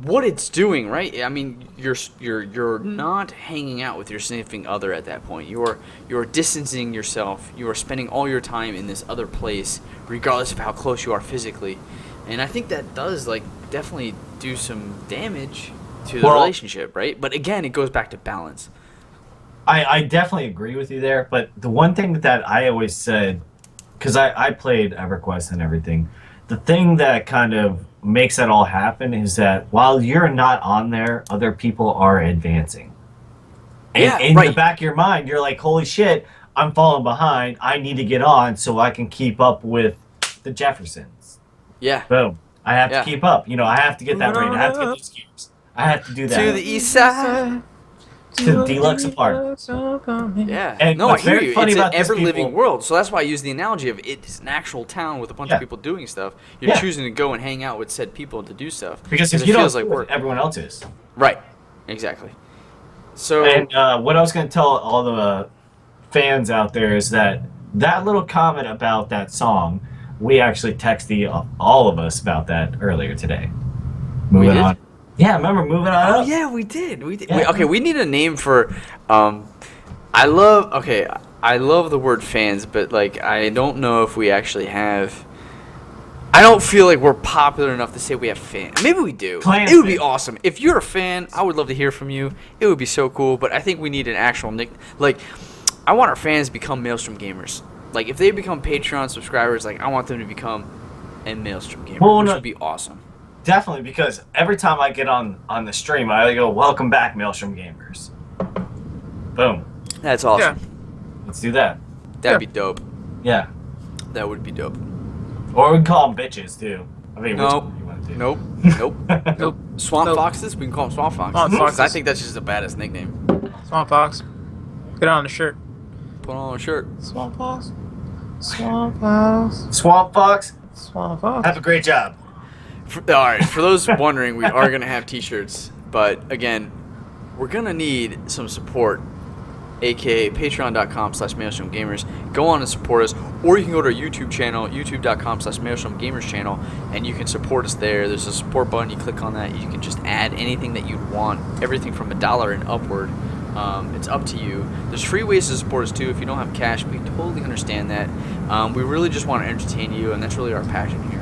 what it's doing, right? I mean, you're not hanging out with your significant other at that point. You're distancing yourself. You are spending all your time in this other place, regardless of how close you are physically. And I think that does like definitely do some damage to the relationship, right? But again, it goes back to balance. I definitely agree with you there, but the one thing that I always said, because I played EverQuest and everything, the thing that kind of makes that all happen is that while you're not on there, other people are advancing. And Yeah, in right. the back of your mind, you're like, holy shit, I'm falling behind. I need to get on so I can keep up with the Jeffersons. Yeah. Boom. I have Yeah. to keep up. You know, I have to get that rate. I have to get those gears. I have to do that. To the east side. To the deluxe apartment. Yeah. And No, I what's hear very you. funny It's an about these ever-living people- world. So that's why I use the analogy of it's an actual town with a bunch Yeah. of people doing stuff. You're Yeah. choosing to go and hang out with said people to do stuff. Because if it you don't feels do like it, work. everyone else is. Right. Exactly. So And what I was going to tell all the fans out there is that little comment about that song, we actually texted all of us about that earlier today. Moving did? on. Yeah, remember moving on Oh up? yeah, we did. We did. Yeah. Okay, we need a name for. I love the word fans, but like I don't know if we actually have. I don't feel like we're popular enough to say we have fans. Maybe we do. Clan It would be fans. awesome if you're a fan. I would love to hear from you. It would be so cool. But I think we need an actual nick. Like, I want our fans to become Maelstrom gamers. Like, if they become Patreon subscribers, like I want them to become a Maelstrom gamer, Well, which no- would be awesome. Definitely, because every time I get on the stream, I go, welcome back, Maelstrom Gamers. Boom. That's awesome. Let's do that. That'd Yeah. be dope. Yeah. That would be dope. Or we can call them bitches too. I mean, which Nope. one you want to do? Nope. Nope. Nope. Swamp Nope. foxes? We can call them swamp foxes. Swamp 'Cause I foxes. think that's just a badass nickname. Swamp Fox. Get on the shirt. Put on a shirt. Swamp Fox. Swamp Fox. Swamp Fox, Swamp Fox. have a great job. All right. For those wondering, we are gonna have T-shirts, but again, we're gonna need some support, aka Patreon.com/MaelstromGamers. Go on and support us, or you can go to our YouTube channel, YouTube.com/MaelstromGamers channel, and you can support us there. There's a support button. You click on that. You can just add anything that you'd want. Everything from $1 and upward. It's up to you. There's free ways to support us too. If you don't have cash, we totally understand that. We really just want to entertain you, and that's really our passion here.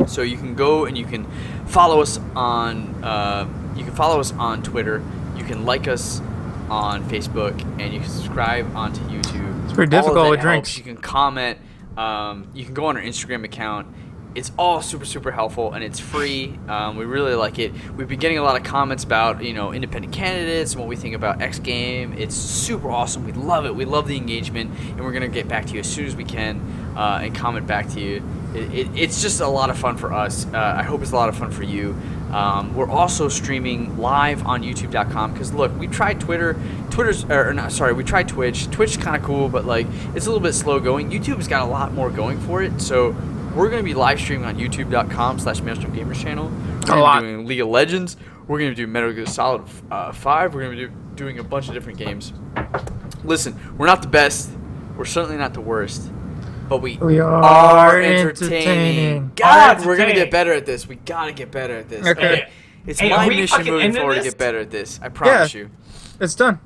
So you can go and you can follow us on Twitter. You can like us on Facebook, and you can subscribe onto YouTube. It's pretty All of difficult that with helps. drinks. You can comment. You can go on our Instagram account. It's all super helpful, and it's free. We really like it. We've been getting a lot of comments about independent candidates and what we think about X Game. It's super awesome. We love it. We love the engagement, and we're gonna get back to you as soon as we can and comment back to you. It's just a lot of fun for us. I hope it's a lot of fun for you. We're also streaming live on YouTube.com because look, we tried Twitter. We tried Twitch. Twitch is kind of cool, but like it's a little bit slow going. YouTube's got a lot more going for it, so we're going to be live streaming on YouTube.com/MaelstromGamers channel. We're going to be doing League of Legends. We're going to do Metal Gear Solid 5. We're going to be doing a bunch of different games. Listen, we're not the best. We're certainly not the worst. But we are entertaining. entertaining. God, we're going to get better at this. We got to get better at this. Okay. It's Hey, my are we mission fucking moving into forward to this? get better at this. I promise you. It's done.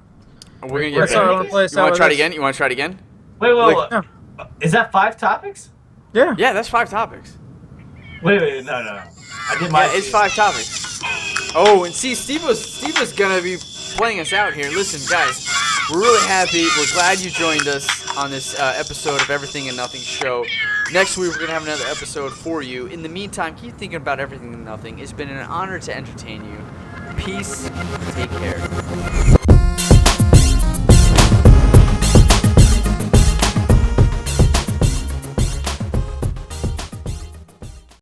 We're going to get Let's better. start- let's You want start to try it with again? You want to try it again? Wait, Like- wait. Is that 5 topics? Yeah. Yeah, that's 5 topics. Wait, no. I did my. Yeah, it's 5 topics. Oh, and see, Steve was gonna be playing us out here. Listen, guys, we're really happy. We're glad you joined us on this episode of Everything and Nothing show. Next week we're gonna have another episode for you. In the meantime, keep thinking about everything and nothing. It's been an honor to entertain you. Peace. Take care.